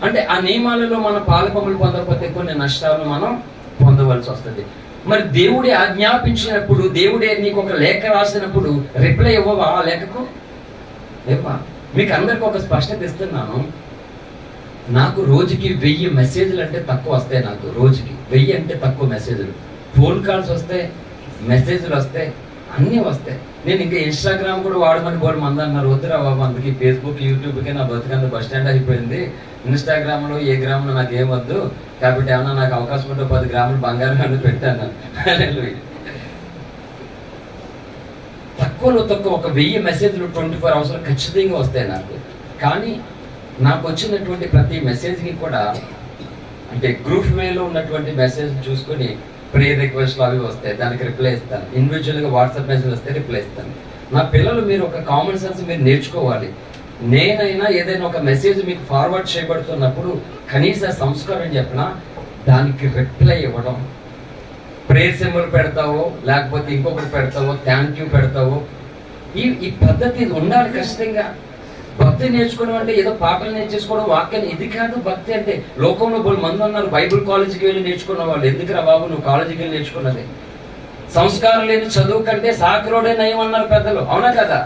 అంటే ఆ నియమాలలో మనం పాలుపొంగులు పొందకపోతే కొన్ని నష్టాలను మనం పొందవలసి వస్తుంది. మరి దేవుడే ఆజ్ఞాపించినప్పుడు, దేవుడే నీకు ఒక లేఖ రాసినప్పుడు రిప్లై ఇవ్వవా ఆ లేఖకు? లేవా? మీకు అందరికి ఒక స్పష్టత ఇస్తున్నాను. నాకు రోజుకి 1000 మెసేజ్లు అంటే తక్కువ వస్తాయి. నాకు రోజుకి 1000 అంటే తక్కువ మెసేజ్లు. ఫోన్ కాల్స్ వస్తాయి, మెసేజ్లు వస్తాయి, అన్నీ వస్తాయి. నేను ఇంకా ఇన్స్టాగ్రామ్ కూడా వాడమని బోర్డు మంది అన్నారు. వద్దురా బాబు, అందుకే ఫేస్బుక్ యూట్యూబ్కి నా బతుకంత బస్ స్టాండ్ అయిపోయింది. ఇన్స్టాగ్రామ్లో ఏ గ్రాములు నాకు ఏమొద్దు, కాబట్టి ఏమన్నా నాకు అవకాశం ఉంటే 10 గ్రాములు బంగారం అని పెట్టాను. తక్కువలో తక్కువ ఒక 1000 మెసేజ్లు 24 అవర్స్ ఖచ్చితంగా వస్తాయి నాకు. కానీ నాకు వచ్చినటువంటి ప్రతి మెసేజ్కి కూడా అంటే గ్రూప్ వేలో ఉన్నటువంటి మెసేజ్ చూసుకొని ప్రేయర్ రిక్వెస్ట్లు అవి వస్తాయి, దానికి రిప్లై ఇస్తాను. ఇండివిజువల్గా వాట్సాప్ మెసేజ్ వస్తే రిప్లై ఇస్తాను. నా పిల్లలు మీరు ఒక కామన్ సెన్స్ మీరు నేర్చుకోవాలి. నేనైనా ఏదైనా ఒక మెసేజ్ మీకు ఫార్వర్డ్ చేయబడుతున్నప్పుడు కనీస సంస్కారం చెప్పినా దానికి రిప్లై ఇవ్వడం. ప్రేయర్ సింబల్ పెడతావో లేకపోతే ఇంకొకటి పెడతావో, థ్యాంక్ యూ పెడతావో, ఈ పద్ధతి ఇది ఉండాలి ఖచ్చితంగా. భక్తి నేర్చుకోవడం అంటే ఏదో పాటలు నేర్చేసుకోవడం, వాక్యాన్ని ఇది కాదు భక్తి అంటే. లోకంలో బోల్ మంది ఉన్నారు బైబుల్ కాలేజీకి వెళ్ళి నేర్చుకున్న వాళ్ళు. ఎందుకురా బాబు నువ్వు కాలేజీకి వెళ్ళి నేర్చుకున్నది? సంస్కారం లేని చదువు కంటే సాకరోడే నయం అన్నారు పెద్దలు, అవునా కదా?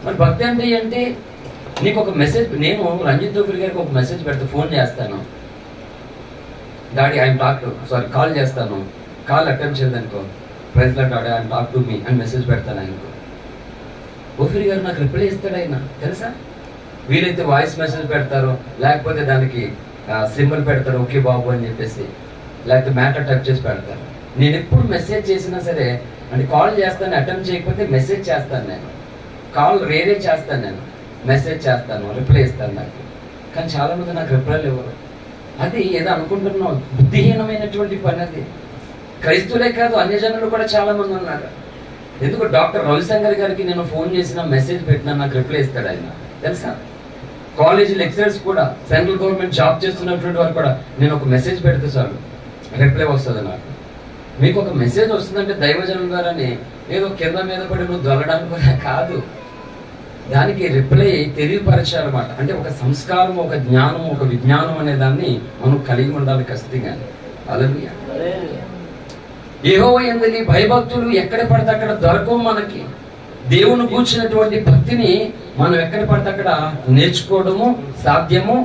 మరి భక్తి అంటే ఏంటి? నీకు ఒక మెసేజ్, నేను రంజిత్ దోపిల్ గారికి ఒక మెసేజ్ పెడితే ఫోన్ చేస్తాను, daddy I'm talk to call చేస్తాను, కాల్ అటెంప్ట్ చేయదనుకో, praise lord daddy I'm talk to me అని మెసేజ్ పెడతాను ఆయనకు. ఓఫిరి గారు నాకు రిప్లై ఇస్తాడు ఆయన, తెలుసా? వీలైతే వాయిస్ మెసేజ్ పెడతారు, లేకపోతే దానికి సింబల్ పెడతారు ఓకే బాబు అని చెప్పేసి, లేకపోతే మ్యాటర్ టైప్ చేసి పెడతారు. నేను ఎప్పుడు మెసేజ్ చేసినా సరే అంటే కాల్ చేస్తాను, అటెంప్ట్ చేయకపోతే మెసేజ్ చేస్తాను. నేను కాల్ రేరే చేస్తాను, నేను మెసేజ్ చేస్తాను, రిప్లై ఇస్తాను నాకు. కానీ చాలా మంది నాకు రిప్లైలు ఇవ్వరు. అది ఏదో అనుకుంటున్నాం, బుద్ధిహీనమైనటువంటి పని అది. క్రైస్తువులే కాదు అన్యజనులు కూడా చాలా మంది ఉన్నారు. ఎందుకు డాక్టర్ రవిశంకర్ గారికి నేను ఫోన్ చేసిన మెసేజ్ పెట్టినా నాకు రిప్లై ఇస్తాడు ఆయన, తెలుసా? కాలేజీ లెక్చరర్స్ కూడా, సెంట్రల్ గవర్నమెంట్ జాబ్ చేస్తున్నటువంటి వారు కూడా నేను ఒక మెసేజ్ పెడితే చాలు రిప్లై వస్తుంది నాకు. మీకు ఒక మెసేజ్ వస్తుందంటే దైవజనం ద్వారానే ఏదో కింద మీద పడి నువ్వు దొరకడానికి కూడా కాదు, దానికి రిప్లై తెలియపరచాలన్నమాట. అంటే ఒక సంస్కారం, ఒక జ్ఞానం, ఒక విజ్ఞానం అనే దాన్ని మనం కలిగి ఉండాలి ఖచ్చితంగా. హల్లెలూయా. యెహోవా యందు భయభక్తులు ఎక్కడ పడితే అక్కడ దొరకవు మనకి. దేవుని కూర్చున్నటువంటి భక్తిని మనం ఎక్కడ పడితే అక్కడ నేర్చుకోవడము సాధ్యము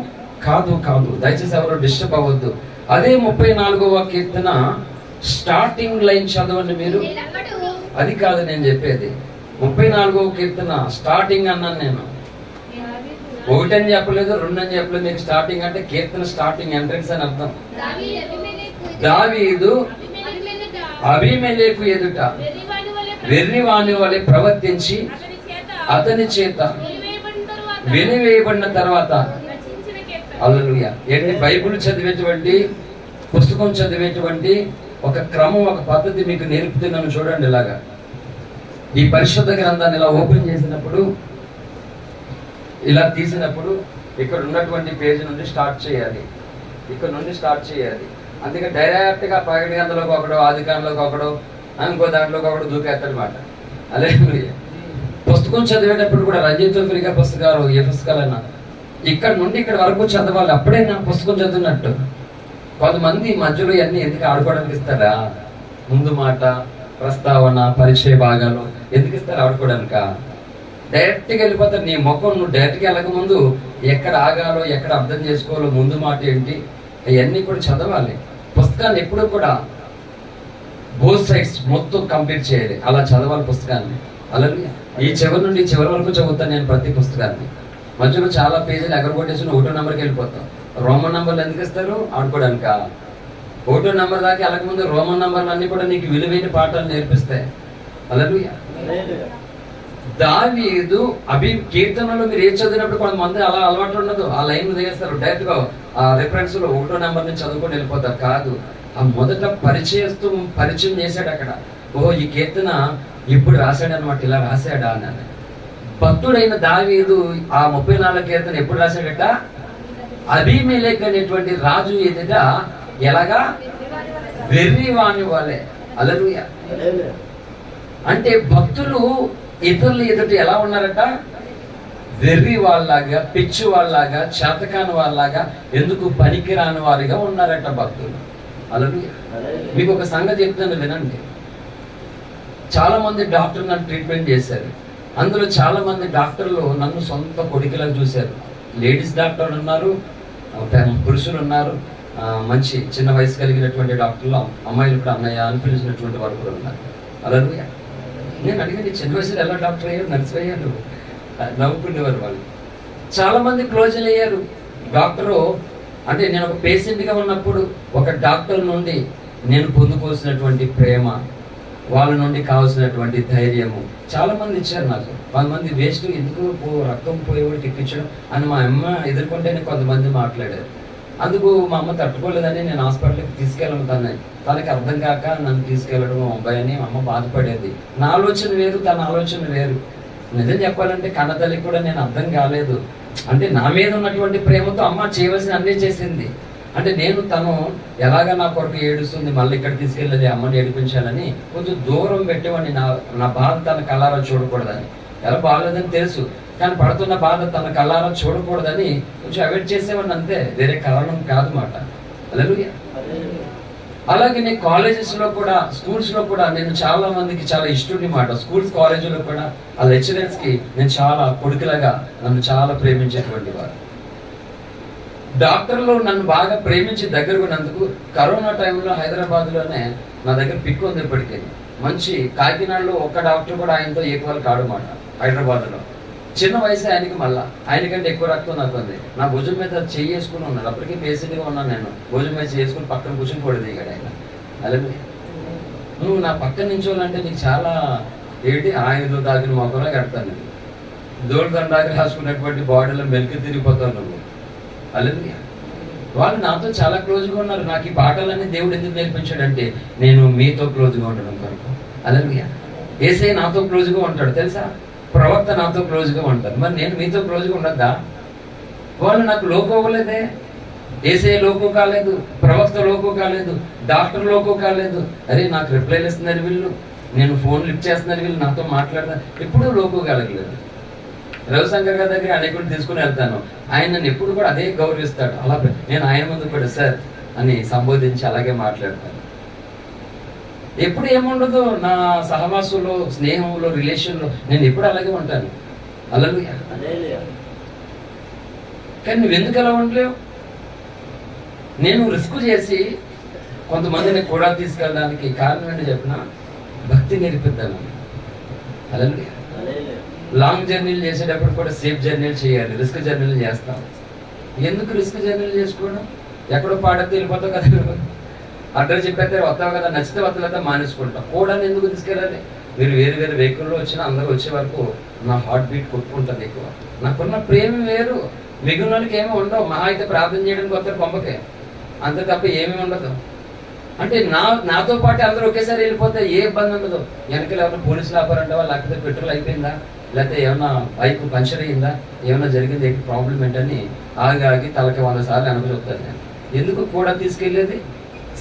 కాదు. దయచేసి ఎవరో డిస్టర్బ్ అవ్వద్దు. అదే 34వ కీర్తన స్టార్టింగ్ లైన్ చదవండి మీరు. అది కాదు నేను చెప్పేది. 34వ కీర్తన స్టార్టింగ్ అన్నాను నేను. 1 అని చెప్పలేదు, 2 అని చెప్పలేదు. మీకు స్టార్టింగ్ అంటే కీర్తన స్టార్టింగ్ ఎంట్రన్స్ అని అర్థం. దావీదు అబీమెలెకు ఎదుట వెర్రివాని వలె ప్రవర్తించి అతని చేత వెలివేయబడిన తర్వాత, హల్లెలూయా. ఏంటి? బైబిల్ చదివేటువంటి, పుస్తకం చదివేటువంటి ఒక క్రమం, ఒక పద్ధతి మీకు నేర్పుతున్నాను చూడండి. ఇలాగా ఈ పరిశుద్ధ గ్రంథాన్ని ఇలా ఓపెన్ చేసినప్పుడు, ఇలా తీసినప్పుడు ఇక్కడ ఉన్నటువంటి పేజీ నుండి స్టార్ట్ చేయాలి, ఇక్కడ నుండి స్టార్ట్ చేయాలి. అందుకే డైరెక్ట్గా ప్రకటన గ్రంథంలోకి ఒకడు, ఆదికాండంలోకి ఒకడు, ఇంకో దాంట్లోకి ఒకడు దూకేస్తాడనమాట. హల్లెలూయా. పుస్తకం చదివేటప్పుడు కూడా రంజిత్ ఫ్రీగా పుస్తకాలు, ఏ పుస్తకాలన్నా ఇక్కడ నుండి ఇక్కడ వరకు చదవాలి, అప్పుడే నా పుస్తకం చదివినట్టు. కొంతమంది మధ్యలో ఇవన్నీ ఎందుకు ఆడుకోవడానికి ఇస్తారా? ముందు మాట, ప్రస్తావన, పరిచయ భాగాలు ఎందుకు ఇస్తారు ఆడుకోవడానిక? డైరెక్ట్గా వెళ్ళిపోతారు. నీ ముఖం నువ్వు డైరెక్ట్గా వెళ్ళక ముందు ఎక్కడ ఆగాలో, ఎక్కడ అర్థం చేసుకోవాలో, ముందు మాట ఏంటి, అవన్నీ కూడా చదవాలి. పుస్తకాన్ని ఎప్పుడు కూడా బోత్ సైడ్స్ మొత్తం కంప్లీట్ చేయాలి, అలా చదవాలి పుస్తకాన్ని. అలాగే ఈ చివరి నుండి చివరి వరకు చదువుతాను నేను ప్రతి పుస్తకాన్ని. మధ్యలో చాలా పేజీలు ఎగరగొట్టేసి 1వ నెంబర్కి వెళ్ళిపోతాం. రోమన్ నెంబర్లు ఎందుకు ఇస్తారు? ఆడుకోవడానిక? 1వ నెంబర్ దాకా వెళ్ళకముందు రోమన్ నెంబర్లు అన్ని కూడా నీకు విలువైన పాఠాలు నేర్పిస్తాయి. హల్లెలూయా. దావీదు కీర్తనలో మీరు ఏం చదివినప్పుడు కొంతమంది అలా అలవాటు ఉండదు, ఆ లైన్ దిగేస్తారు, డైరెక్ట్ గా ఆ రిఫరెన్స్ లో 1వ నెంబర్ నుంచి చదువుకొని వెళ్ళిపోతారు. కాదు, ఆ మొదట పరిచయం చేశాడు అక్కడ. ఓహో, ఈ కీర్తన ఇప్పుడు రాశాడు అనమాట, ఇలా రాశాడా అని. భక్తుడైన దావీదు ఆ 34 కీర్తన ఎప్పుడు రాశాడట? అబీమెలెకు అనేటువంటి రాజు ఎదుట ఎలాగా? వెర్రివాని వాళ్ళే. హల్లెలూయా. అంటే భక్తులు ఇతరుల ఎదుట ఎలా ఉన్నారట? వెర్రి వాళ్ళలాగా, పిచ్చి వాళ్ళలాగా, చేతకాని వాళ్ళలాగా, ఎందుకు పనికిరాని వారిగా ఉన్నారట భక్తులు. హల్లెలూయా. మీకు ఒక సంగతి చెప్తాను వినండి. చాలా మంది డాక్టర్ నన్ను ట్రీట్మెంట్ చేశారు. అందులో చాలా మంది డాక్టర్లు నన్ను సొంత కొడుకులా చూశారు. లేడీస్ డాక్టర్ ఉన్నారు, పురుషులు ఉన్నారు, మంచి చిన్న వయసు కలిగినటువంటి డాక్టర్లు, అమ్మాయిలు కూడా అన్నయ్య అని పిలిచినటువంటి వారు కూడా ఉన్నారు. హల్లెలూయా. నేను అడిగింది, చిన్న వయసులో ఎలా డాక్టర్ అయ్యారు, నర్సు అయ్యారు? నవ్వుకునేవారు వాళ్ళు. చాలా మంది క్లోజులు అయ్యారు. డాక్టరు అంటే నేను ఒక పేషెంట్గా ఉన్నప్పుడు ఒక డాక్టర్ నుండి నేను పొందుకోవాల్సినటువంటి ప్రేమ, వాళ్ళ నుండి కావాల్సినటువంటి ధైర్యము చాలా మంది ఇచ్చారు నాకు. కొంతమంది వేస్ట్, ఎందుకు రక్తం పోయేవాడికి ఎక్కించడం అని మా అమ్మ ఎదుర్కొంటేనే కొంతమంది మాట్లాడారు. అందుకు మా అమ్మ తట్టుకోలేదని నేను హాస్పిటల్కి తీసుకెళ్ళను తనకి అర్థం కాక నన్ను తీసుకెళ్ళడం మా అబ్బాయి అని మా అమ్మ బాధపడేది. నా ఆలోచన వేరు, తన ఆలోచన వేరు. నిజం చెప్పాలంటే కన్నతల్లికి కూడా నేను అర్థం కాలేదు. అంటే నా మీద ఉన్నటువంటి ప్రేమతో అమ్మ చేయవలసిన అన్నీ చేసింది. అంటే నేను తను ఎలాగ నా కొరకు ఏడుస్తుంది, మళ్ళీ ఇక్కడ తీసుకెళ్ళేది అమ్మని ఏడిపించాలని కొంచెం దూరం పెట్టేవాడిని. నా బాధ తన కళ్ళారా చూడకూడదని. ఎలా బాగలేదని తెలుసు, కానీ పడుతున్న బాధ తన కళ్ళారా చూడకూడదని కొంచెం అవాయిడ్ చేసేవాడిని, అంతే, వేరే కారణం కాదు మాట. హల్లెలూయా. అలాగే నేను కాలేజెస్లో కూడా, స్కూల్స్లో కూడా నేను చాలా మందికి చాలా ఇష్టం మాట. స్కూల్స్ కాలేజీలో కూడా ఆ లెక్చరర్స్కి నేను చాలా కొడుకులాగా నన్ను చాలా ప్రేమించేటువంటి వారు. డాక్టర్లు నన్ను బాగా ప్రేమించి దగ్గరకు ఉన్నందుకు కరోనా టైంలో హైదరాబాద్లోనే నా దగ్గర పిక్ ఉంది ఇప్పటికీ. మంచి కాకినాడలో ఒక్క డాక్టర్ కూడా ఆయనతో ఈక్వల్ కాడు మాట. హైదరాబాద్లో చిన్న వయసు ఆయనకి, మళ్ళీ ఆయనకంటే ఎక్కువ రక్తం నాకు ఉంది. నా భుజం మీద చెయ్యి వేసుకుని ఉన్నాడు. అప్పటికీ పేషెంట్గా ఉన్నాను నేను. భుజం మీద చేసుకుని పక్కన కూర్చొని కూడా దిగాడు ఆయన. అలాగే నువ్వు నా పక్కన నించోవాలంటే నీకు చాలా ఏంటి ఆయుధం తాకిన మొక్కలా కడతాను నేను. దోడు దండాకి రాసుకున్నటువంటి బాడీలో మెలికి తిరిగిపోతావు నువ్వు. అలాగే వాళ్ళు నాతో చాలా క్లోజ్గా ఉన్నారు. నాకు ఈ పాటలన్నీ దేవుడు ఎందుకు నేర్పించాడంటే నేను మీతో క్లోజ్గా ఉండడం కొరకు. అలాగే యేసయ్య నాతో క్లోజ్గా ఉంటాడు తెలుసా, ప్రవక్త నాతో క్లోజ్గా ఉంటారు. మరి నేను మీతో క్లోజ్గా ఉండద్దా? వాళ్ళు నాకు లోకో అవ్వలేదే. యేసయ్య లోకో కాలేదు, ప్రవక్త లోకో కాలేదు, డాక్టర్ లోకో కాలేదు. అరే నాకు రిప్లైలు ఇస్తున్నారు వీళ్ళు, నేను ఫోన్ లిఫ్ట్ చేస్తున్నారు వీళ్ళు, నాతో మాట్లాడతారు, ఎప్పుడూ లోకో కలగలేదు. రవిశంకర్ గారి దగ్గర అనేకులు తీసుకుని వెళ్తాను, ఆయన నన్ను ఎప్పుడు కూడా అదే గౌరవిస్తాడు. అలా నేను ఆయన ముందు కూడా సార్ అని సంబోధించి అలాగే మాట్లాడతాను. ఎప్పుడు ఏముండదు నా సహవాసంలో, స్నేహంలో, రిలేషన్లో నేను ఎప్పుడు అలాగే ఉంటాను. హల్లెలూయా. కానీ నువ్వు ఎందుకు అలా ఉండలేవు? నేను రిస్క్ చేసి కొంతమందిని కూడా తీసుకెళ్ళడానికి కారణం ఏంటి చెప్పిన, భక్తి నేర్పిద్దాను. హల్లెలూయా. లాంగ్ జర్నీలు చేసేటప్పుడు కూడా సేఫ్ జర్నీలు చేయాలి, రిస్క్ జర్నీలు చేస్తాం. ఎందుకు రిస్క్ జర్నీలు చేసుకోవడం? ఎక్కడో పాడతే వెళ్ళిపోతావు కదా, అడ్రస్ చెప్పేస్తే వస్తావు కదా, నచ్చితే వస్తలేదా మానేసుకుంటాం. కూడా ఎందుకు తీసుకెళ్ళాలి? మీరు వేరు వేరు వెహికల్లో వచ్చినా అందరూ వచ్చే వరకు నా హార్ట్ బీట్ కొట్టుకుంటుంది ఎక్కువ. నాకున్న ప్రేమ వేరు, మిగిలిన వాళ్ళకి ఏమీ ఉండవు. మహా అయితే ప్రార్థన చేయడానికి వస్తారు కొంపకే, అంతే తప్ప ఏమీ ఉండదు. అంటే నాతో పాటు అందరూ ఒకేసారి వెళ్ళిపోతే ఏ ఇబ్బంది ఉండదు. వెనకాల ఏమైనా పోలీసులు ఆపారంటావా, లేకపోతే పెట్రోల్ అయిపోయిందా, లేకపోతే ఏమన్నా బైక్ పంచర్ అయ్యిందా, ఏమన్నా జరిగింది, ఏంటి ప్రాబ్లం ఏంటని ఆగి తలకి 100 సార్లు అనుకు చెప్తాను నేను. ఎందుకు కూడా తీసుకెళ్ళేది?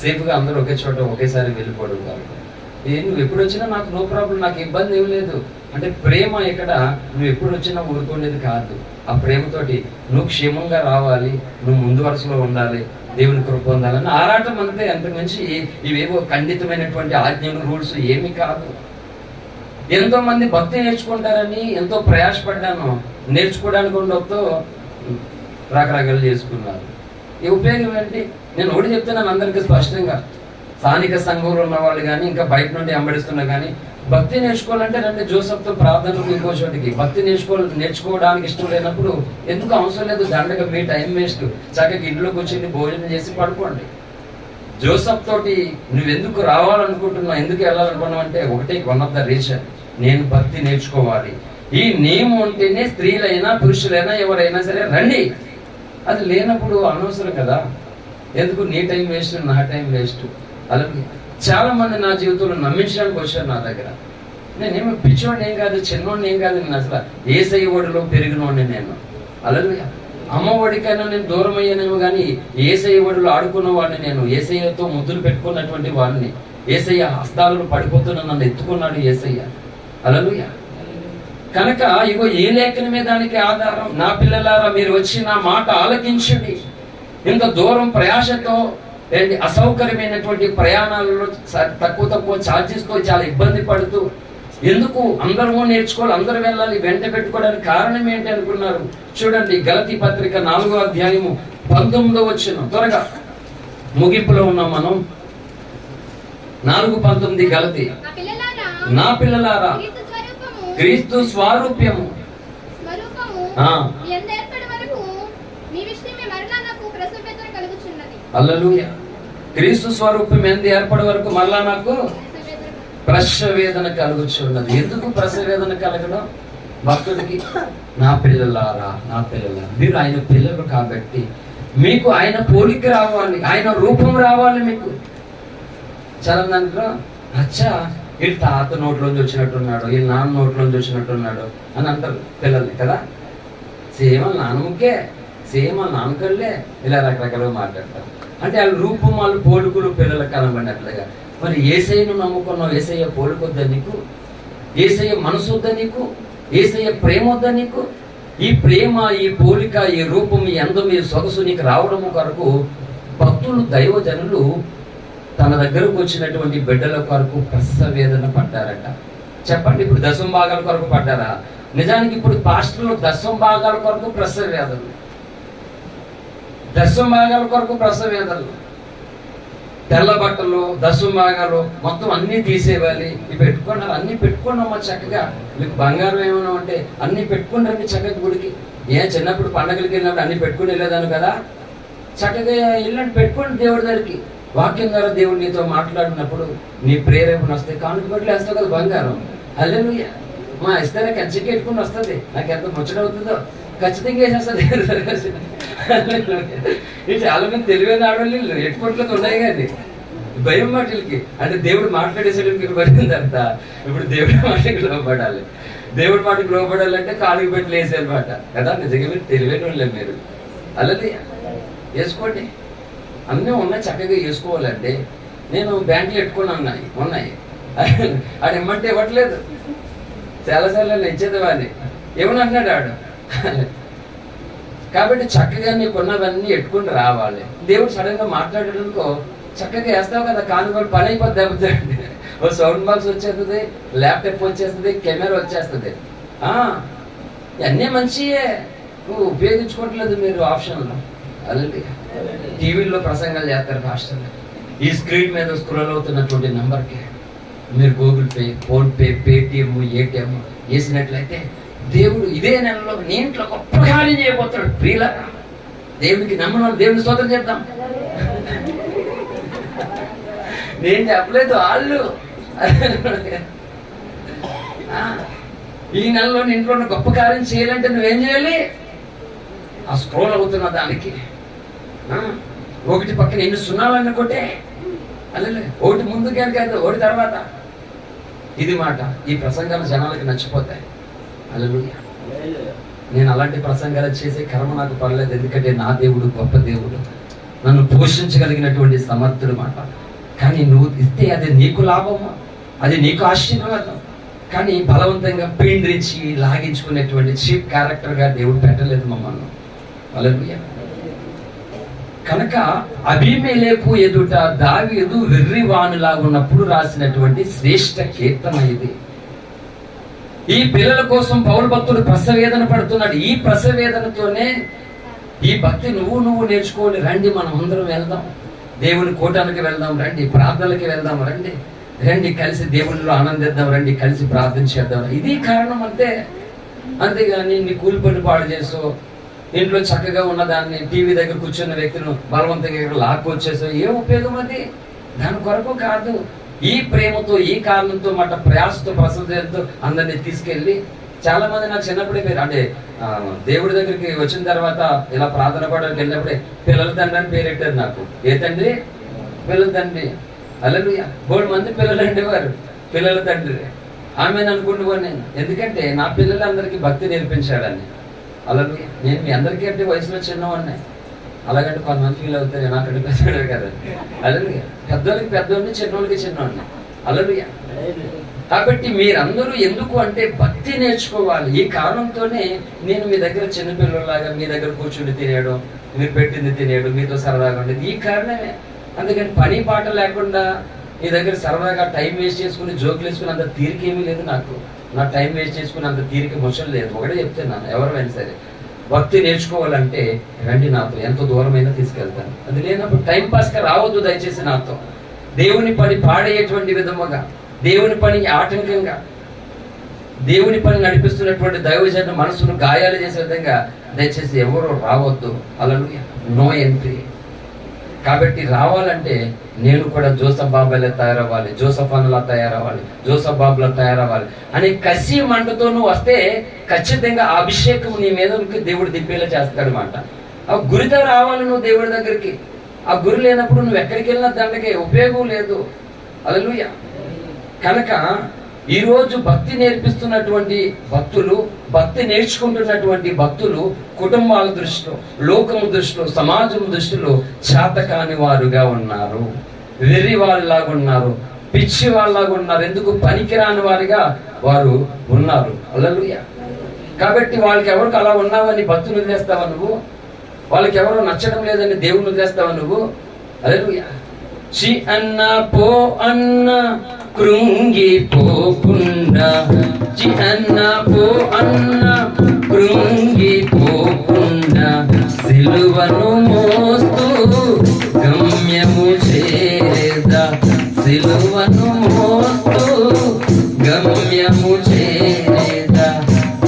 సేఫ్గా అందరూ ఒకే చోట ఒకేసారి వెళ్ళిపోవడం కాబట్టి. నువ్వు ఎప్పుడు వచ్చినా నాకు నో ప్రాబ్లం, నాకు ఇబ్బంది ఏం లేదు. అంటే ప్రేమ ఇక్కడ నువ్వు ఎప్పుడు వచ్చినా ఊరుకునేది కాదు. ఆ ప్రేమతోటి నువ్వు క్షేమంగా రావాలి, నువ్వు ముందు వరుసలో ఉండాలి, దేవుని కృప పొందాలని ఆరాటం అంతే. అంతకుమించి ఇవేవో ఖండితమైనటువంటి ఆజ్ఞలు, రూల్స్ ఏమీ కాదు. ఎంతో మంది భక్తి నేర్చుకుంటారని ఎంతో ప్రయాసపడ్డాను, నేర్చుకోవడానికి ఉండొతో రకరకాలు చేసుకున్నారు. ఈ ఉపయోగం ఏంటి? నేను ఒకటి చెప్తున్నాను అందరికీ స్పష్టంగా, స్థానిక సంఘంలో ఉన్న వాళ్ళు కానీ ఇంకా బయట నుండి వెంబడిస్తున్నా కానీ భక్తి నేర్చుకోవాలంటే రండి జోసెఫ్తో ప్రార్థనకు ఇంకో చోటికి. భక్తి నేర్చుకోవడానికి ఇష్టం లేనప్పుడు ఎందుకు అవసరం లేదు, దండగా మీ టైం వేస్ట్, చక్కగా ఇంట్లోకి వచ్చి భోజనం చేసి పడుకోండి. జోసెఫ్ తోటి నువ్వెందుకు రావాలనుకుంటున్నావు, ఎందుకు వెళ్ళాలనుకున్నావు అంటే ఒకటే, వన్ ఆఫ్ ద రీజన్, నేను భక్తి నేర్చుకోవాలి, ఈ నియమం ఉంటేనే స్త్రీలైనా పురుషులైనా ఎవరైనా సరే రండి. అది లేనప్పుడు అనవసరం కదా, ఎందుకు నీ టైం వేస్ట్ నా టైం వేస్ట్. అలాగే చాలా మంది నా జీవితంలో నమ్మించడానికి వచ్చారు నా దగ్గర. నేనేమో పిచ్చోడిని ఏం కాదు, చిన్నోడిని ఏం కాదు, నేను అసలు ఏసయ్య ఒడిలో పెరిగినోడిని నేను. అలాగే అమ్మ ఒడికైనా నేను దూరం అయ్యానేమో కానీ ఏసయ్య ఒడిలో ఆడుకున్న వాడిని నేను. ఏసయ్యతో ముద్దులు పెట్టుకున్నటువంటి వాడిని. ఏసయ్య హస్తాలను పడిపోతున్న నన్ను ఎత్తుకున్నాడు ఏసయ్య. హల్లెలూయా. కనుక ఇగో ఏ లేఖనమే దానికి ఆధారం. నా పిల్లలారా, మీరు వచ్చి నా మాట ఆలకించండి. ఇంత దూరం ప్రయాసతో అసౌకర్యమైనటువంటి ప్రయాణాలలో తక్కువ ఛార్జెస్తో చాలా ఇబ్బంది పడుతూ ఎందుకు అందరూ నేర్చుకోవాలి, అందరూ వెళ్ళాలి, వెంట పెట్టుకోవడానికి కారణం ఏంటి అనుకున్నారు? చూడండి, గలతీ పత్రిక 4వ అధ్యాయము 19వ వచనం. త్వరగా ముగింపులో ఉన్నాం మనం. 4:19 గలతీ. నా పిల్లలారా, క్రీస్తు స్వరూప్యము హల్లెలూయా. క్రీస్తు స్వరూపం ఎందు ఏర్పడే వరకు మరలా నాకు ప్రసవ వేదన కలుగుచున్నది. ఎందుకు ప్రసవ వేదన కలగడం? భక్తుడికి నా పిల్లలారా, నా పిల్లలారా, మీరు ఆయన పిల్లలు కాబట్టి మీకు ఆయన పోలిక రావాలి, ఆయన రూపం రావాలి మీకు. చాలా దాంట్లో అచ్చా వీళ్ళు తాత నోట్లోంచి వచ్చినట్టున్నాడు, వీళ్ళు నాన్న నోట్లోంచి వచ్చినట్టున్నాడు అని అంటారు పిల్లల్ని కదా. సేమ్ వాళ్ళ నాన్నకే, సేమ్ వాళ్ళ నాన్నకల్లే ఇలా రకరకాలుగా మాట్లాడతారు. అంటే వాళ్ళ రూపం, వాళ్ళు పోలికలు పిల్లలకు కనబడినట్లుగా. మరి యేసయ్యను నమ్ముకున్నావు, యేసయ్య పోలికొద్దా నీకు? యేసయ్య మనసు వద్దా నీకు? యేసయ్య ప్రేమ వద్దా నీకు? ఈ ప్రేమ, ఈ పోలిక, ఈ రూపం, ఈ అందం, ఈ సొగసు నీకు రావడము కొరకు భక్తులు, దైవజనులు తన దగ్గరకు వచ్చినటువంటి బిడ్డల కొరకు ప్రసవేదన పడ్డారట. చెప్పండి, ఇప్పుడు దశమ భాగాల కొరకు పడ్డారా? నిజానికి ఇప్పుడు పాస్టర్లు దశమ భాగాల కొరకు ప్రసవేదనలు, దశమ భాగాల కొరకు ప్రసవేదనలు. తెల్ల బట్టలు, దశమ భాగాలు మొత్తం అన్ని తీసేవాలి. ఇవి పెట్టుకున్నారు, అన్ని పెట్టుకున్నామా చక్కగా. మీకు బంగారం ఏమైనా ఉంటే అన్ని పెట్టుకుంటారండి చక్కగా గుడికి. చిన్నప్పుడు పండగలకి వెళ్ళినప్పుడు అన్ని పెట్టుకుని వెళ్ళేదాను కదా. చక్కగా ఇల్లంటే పెట్టుకోండి దేవుడి దగ్గరికి. వాక్యం ద్వారా దేవుడు నీతో మాట్లాడినప్పుడు నీ ప్రేరేపణ వస్తే కానుక బట్టలు వేస్తావు కదా బంగారం. హల్లెలూయా. మా ఇస్తే నాకు ఎంచకి ఎట్టుకుని వస్తుంది, నాకు ఎంత ముచ్చట అవుతుందో ఖచ్చితంగా వేసేస్తుంది. చాలా మంది తెలివైన ఆడవాళ్ళు ఎట్టుకోట్లతో ఉన్నాయి కానీ భయం మాటలకి, అంటే దేవుడు మాట్లాడేసేటప్పుడు పడిన తర్వాత ఇప్పుడు దేవుడి మాటకి లోపడాలి. దేవుడి మాటకి లోపడాలంటే కాలుకి పెట్టి వేసేనమాట కదా. నిజంగా మీరు తెలివైన వాళ్ళే మీరు. అలాగే వేసుకోండి, అన్నీ ఉన్నాయి, చక్కగా వేసుకోవాలంటే. నేను బ్యాంకులు పెట్టుకుని ఉన్నాయి ఆడు ఇమ్మంటే ఇవ్వట్లేదు. చాలాసార్లు నేను ఇచ్చేది వాడిని, ఏమని అంటున్నాడు ఆడు. కాబట్టి చక్కగా నీకున్నవన్నీ ఎట్టుకుని రావాలి. దేవుడు సడన్ గా మాట్లాడడానికో చక్కగా వేస్తావు కదా, కానుగోలు పని అయిపోద్ది. దెబ్బతండి ఓ సౌండ్ బాక్స్ వచ్చేస్తుంది, ల్యాప్టాప్ వచ్చేస్తుంది, కెమెరా వచ్చేస్తుంది. అన్నీ మంచియే, నువ్వు ఉపయోగించుకోవట్లేదు మీరు ఆప్షన్లో. అలాగే టీవీలో ప్రసంగాలు చేస్తారు పాస్టర్లు. ఈ స్క్రీన్ మీద స్క్రోల్ అవుతున్నటువంటి నెంబర్కి మీరు Google Pay, PhonePe, Paytm, ATM వేసినట్లయితే దేవుడు ఇదే నెలలో నీ ఇంట్లో గొప్ప కార్యం చేయబోతాడు. ప్రియులారా, దేవుడికి నమ్మడం, దేవుడిని స్తోత్రం చేద్దాం. నేను చెప్పలేదు, వాళ్ళు. ఈ నెలలో నీ ఇంట్లో గొప్ప కార్యం చేయాలంటే నువ్వేం చేయాలి? ఆ స్క్రోల్ అవుతున్న దానికి ఒకటి పక్కన ఎన్ని సున్నాలనుకుంటే అలాగే ఒకటి ముందుకే కాదు, ఒకటి తర్వాత. ఇది మాట. ఈ ప్రసంగాలు జనాలకి నచ్చిపోతాయి. హల్లెలూయా. నేను అలాంటి ప్రసంగాలు చేసే కర్మ నాకు పర్లేదు, ఎందుకంటే నా దేవుడు గొప్ప దేవుడు, నన్ను పోషించగలిగినటువంటి సమర్థుడు మాట. కానీ నువ్వు ఇస్తే అది నీకు లాభము, అది నీకు ఆశీర్వాదం. కానీ బలవంతంగా పీండ్రించి లాగించుకునేటువంటి చీప్ క్యారెక్టర్గా దేవుడు పెట్టలేదు మమ్మల్ని. హల్లెలూయా. కనుక అబీమెలెకు ఎదుట దావీదు వెర్రివాణిలాగా ఉన్నప్పుడు రాసినటువంటి శ్రేష్ఠ కీర్తన ఇది. ఈ పిల్లల కోసం పౌలు భక్తుడు ప్రసవేదన పడుతున్నాడు. ఈ ప్రసవేదనతోనే ఈ భక్తి నువ్వు నేర్చుకోవాలి. రండి, మనం అందరం వెళ్దాం, దేవుని కూటానికి వెళ్దాం, రండి, ప్రార్థనలకి వెళ్దాం, రండి కలిసి దేవునిలో ఆనందిద్దాం, రండి కలిసి ప్రార్థన చేద్దాం. ఇది కారణం అంతే. అంతేగాని నీ కూలి పని పాడు చేసో, ఇంట్లో చక్కగా ఉన్నదాన్ని టీవీ దగ్గర కూర్చున్న వ్యక్తులను బలవంతంగా లాక్కొచ్చేసో ఏం ఉపయోగం? అది దాని కొరకు కాదు. ఈ ప్రేమతో, ఈ కారణంతో మాట ప్రయాసతో, ప్రసంతో అందరినీ తీసుకెళ్ళి చాలా మంది నాకు చిన్నప్పుడే పేరు అంటే దేవుడి దగ్గరికి వచ్చిన తర్వాత ఇలా ప్రార్థన పడడానికి వెళ్ళినప్పుడే పిల్లల తండ్రి అని పేరెట్టారు నాకు. ఏ తండ్రి? పిల్లల తండ్రి. హల్లెలూయా. 3 మంది పిల్లలు ఉండేవారు, పిల్లల తండ్రి. ఆమెను అనుకుంటున్నాను నేను, ఎందుకంటే నా పిల్లలందరికీ భక్తి నేర్పించాడని. హల్లెలూయా. నేను మీ అందరికీ అంటే వయసులో చిన్నవాడిని, అలాగంటే కొంతమంది ఫీల్ అవుతారు నాకంటే పెద్దవాడు కదా. హల్లెలూయా. పెద్దోళ్ళకి పెద్దోడిని, చిన్నోళ్ళకి చిన్నవాడిని. హల్లెలూయా. కాబట్టి మీరందరూ ఎందుకు అంటే భక్తి నేర్చుకోవాలి. ఈ కారణంతోనే నేను మీ దగ్గర చిన్నపిల్లలాగా మీ దగ్గర కూర్చుని తినేయడం, మీరు పెట్టింది తినేయడం, మీతో సరదాగా ఉండేది ఈ కారణమే. అందుకని పని పాట లేకుండా మీ దగ్గర సరదాగా టైం వేస్ట్ చేసుకుని జోకులు వేసుకుని అంత తీరిక ఏమీ లేదు నాకు. నా టైం వేస్ట్ చేసుకుని అంత తీరిక ముచ్చలు లేదు. ఒకటే చెప్తున్నాను, ఎవరైనా సరే భక్తి నేర్చుకోవాలంటే రండి నాతో, ఎంత దూరమైనా తీసుకెళ్తాను. అది లేనప్పుడు టైం పాస్గా రావద్దు దయచేసి నాతో. దేవుని పని పాడేటువంటి విధముగా, దేవుని పని ఆటంకంగా, దేవుని పని నడిపిస్తున్నటువంటి దైవజన మనసును గాయాలు చేసే విధంగా దయచేసి ఎవరు రావద్దు. హల్లెలూయా. No entry. కాబట్టి రావాలంటే నేను కూడా జోసఫ్ బాబులా తయారవ్వాలి, జోసఫ్ అన్నలా తయారవ్వాలి, జోసఫ్ బాబులా తయారవ్వాలి అని కసి మంటతో నువ్వు వస్తే ఖచ్చితంగా ఆ అభిషేకం నీ మీద దేవుడు దింపేలా చేస్తాడు అన్నమాట. ఆ గురితో రావాలి నువ్వు దేవుడి దగ్గరికి. ఆ గురి లేనప్పుడు నువ్వు ఎక్కడికి వెళ్ళినా దానికి ఉపయోగం లేదు. హల్లెలూయా. కనుక ఈరోజు భక్తి నేర్పిస్తున్నటువంటి భక్తులు, భక్తి నేర్చుకుంటున్నటువంటి భక్తులు కుటుంబాల దృష్టిలో, లోకము దృష్టిలో, సమాజం దృష్టిలో చేతకాని వారుగా ఉన్నారు, వెర్రి వాళ్ళలాగా ఉన్నారు, పిచ్చి వాళ్ళలాగా ఉన్నారు. ఎందుకు? పనికిరాని వారిగా వారు ఉన్నారు. హల్లెలూయా. కాబట్టి వాళ్ళకి ఎవరికి అలా ఉన్నావని భక్తులు వదిలేస్తావా నువ్వు? వాళ్ళకి ఎవరో నచ్చడం లేదని దేవుని వదిలేస్తావా నువ్వు? హల్లెలూయా. చి అన్న పో అన్న కృంగిపోకుండా, చి అన్న పో అన్న కృంగిపోకుండా, సిలువను మోస్తూ గమ్యము చేరేదా, సిలువను మోస్తూ గమ్యము చేరేదా,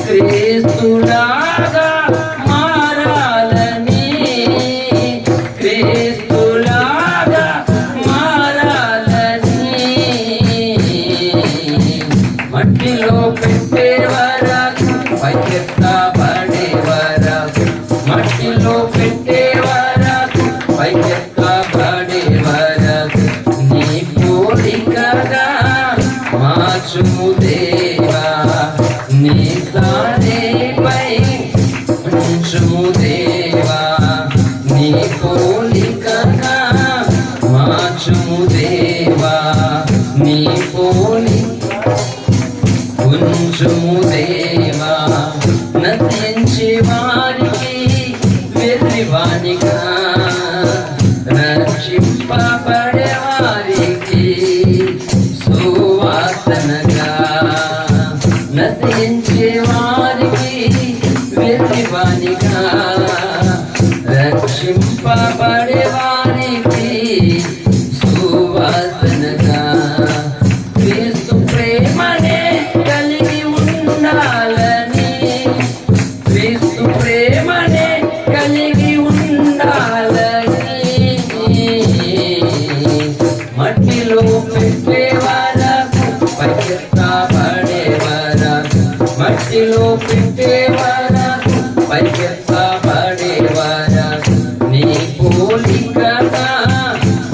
క్రీస్తులాగా మారాలని, క్రీస్తులాగా మారాలని, మట్టిలో పెట్టే వరకు పైకెత్తబడే వరకు, మట్టిలో పెట్టే వరకు పైకెత్తబడే వరకు, నీ పోలికగా మార్చుము దేవా, నీ సారేపై ఉంచుము దేవా, నీ పోలికగా మార్చుము దేవా, నీ పోలిక ఉంచుము దేవా. నశించే వారికి వెర్రివానిగా, రక్షింపబడే వారికి సువాసనగా, నశించే వారికి వెర్రివానిగా, రక్షింపబడే వారికి సువాసనగా, క్రీస్తు ప్రేమనే కలిగి ఉండాలని, క్రీస్తు ప్రేమనే కలిగి ఉండాలని, మట్టిలో పెట్టే వరకు పైకెత్తబడే వరకు, మట్టిలో పెట్టే వరకు పైకెత్తబడే వరకు, నీ పోలికగా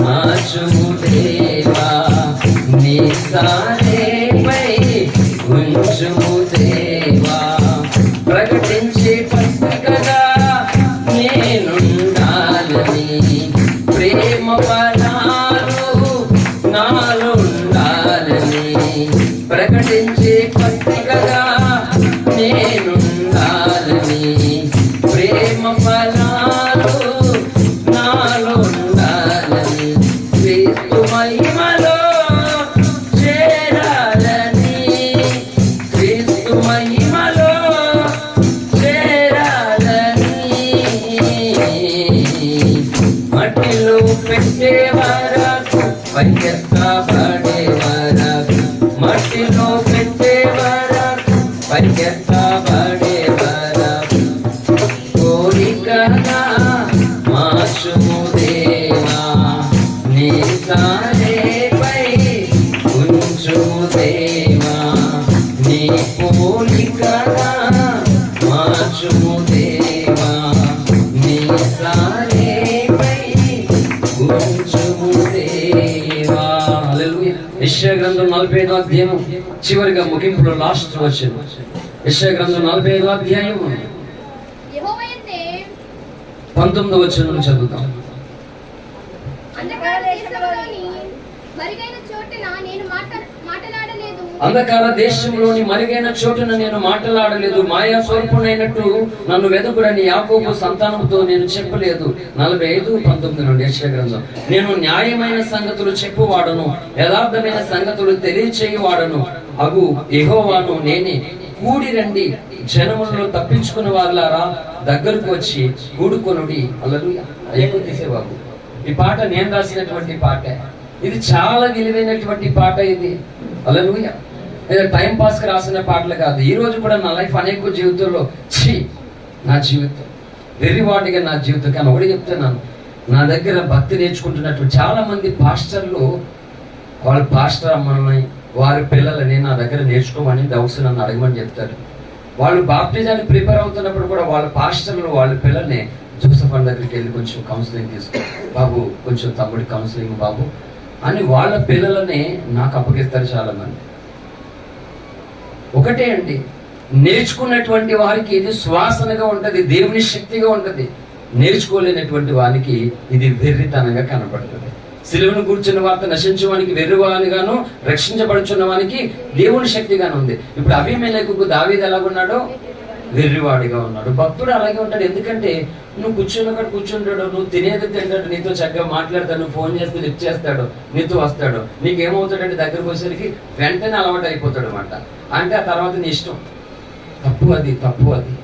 మార్చుము దేవా, నీ సారేపై ఉంచుము దేవా. ప్రకటించే పత్రికగా నేనుండాలని, ప్రేమ వరాలు నాలో ఉండాలని, ప్రకటించే పత్రికగా నేనుండాలని, ప్రేమ ఫలాలు నాలో ఉండాలని, క్రీస్తు మహిమలో చేరాలని, క్రీస్తు మహిమలో చేరాలని, మట్టిలో పెట్టే వరకు పైకెత్తబడే వరకు, మట్టిలో పెట్టే వరకు పైకెత్తబడే వరకు, కోరికగా మార్చుము దేవా, నీ సారేపై ఉంచుము దేవా, నీ పోలికగా దేవుడు చివరిగా ముగింపులో లాస్ట్ వచ్చిన యెషయా గ్రంథం 45వ అధ్యాయం 19వ వచనం చదువుతాం. అంధకార దేశంలోని మరుగైన చోటున నేను మాట్లాడలేదు, మాయా స్వరూపునైనట్టు నన్ను వెదుకుడని యాకోబు సంతానముతో నేను చెప్పలేదు. 45:19 నుండి యెషయా గ్రంథం. నేను న్యాయమైన సంగతులు చెప్పువాడను, యథార్థమైన సంగతులు తెలియచేయువాడను అగు యెహోవాను నేనే. కూడి రండి, జనములను తప్పించుకున్న వాళ్ళారా, దగ్గరకు వచ్చి కూడుకొనుడి. హల్లెలూయా. ఎక్కువ తీసేవాడు. ఈ పాట నేను రాసినటువంటి పాట. ఇది చాలా విలువైనటువంటి పాట. ఇది హల్లెలూయా. ఏదో టైం పాస్ కి రాసిన పాటలు కాదు. ఈ రోజు కూడా నా లైఫ్ అనేక జీవితంలో నా జీవితం వెర్రివాటిగా నా జీవితం. కానీ ఒకటి చెప్తున్నాను, నా దగ్గర భక్తి నేర్చుకుంటున్నటువంటి చాలా మంది పాస్టర్లు వాళ్ళ పాస్టర్ అమ్మని వారి పిల్లలని నా దగ్గర నేర్చుకోమని డౌట్స్ నన్ను అడగమని చెప్తారు. వాళ్ళు బాప్టిజానికి ప్రిపేర్ అవుతున్నప్పుడు కూడా వాళ్ళ పాస్టర్లు వాళ్ళ పిల్లల్ని జోసఫ్ అన్న దగ్గరికి వెళ్ళి కొంచెం కౌన్సిలింగ్ తీసుకో బాబు, కొంచెం తమ్ముడి కౌన్సిలింగ్ బాబు అని వాళ్ళ పిల్లలని నాకు అప్పగిస్తారు చాలా మంది. ఒకటే అండి, నేర్చుకున్నటువంటి వారికి ఇది శ్వాసనగా ఉంటది, దేవుని శక్తిగా ఉంటది. నేర్చుకోలేనటువంటి వానికి ఇది వెర్రితనంగా కనపడుతుంది. సిలువను కూర్చున్న వార్త నశించడానికి వెర్రివానిగాను, రక్షించబడుచున్న వానికి దేవుని శక్తిగాను ఉంది. ఇప్పుడు అబీమెలెకుకు దావీదు ఎలాగున్నాడో వెర్రివాడిగా ఉన్నాడు. భక్తుడు అలాగే ఉంటాడు. ఎందుకంటే నువ్వు కూర్చున్నక్కడ కూర్చుంటాడు, నువ్వు తినేది తింటాడు, నీతో చక్కగా మాట్లాడతాడు, నువ్వు ఫోన్ చేస్తే లిఫ్ట్ చేస్తాడు, నీతో వస్తాడు. నీకేమవుతాడంటే దగ్గరకు వచ్చేసరికి వెంటనే అలవాటు అయిపోతాడు అనమాట. అంటే ఆ తర్వాత నీ ఇష్టం. తప్పు అది, తప్పు అది.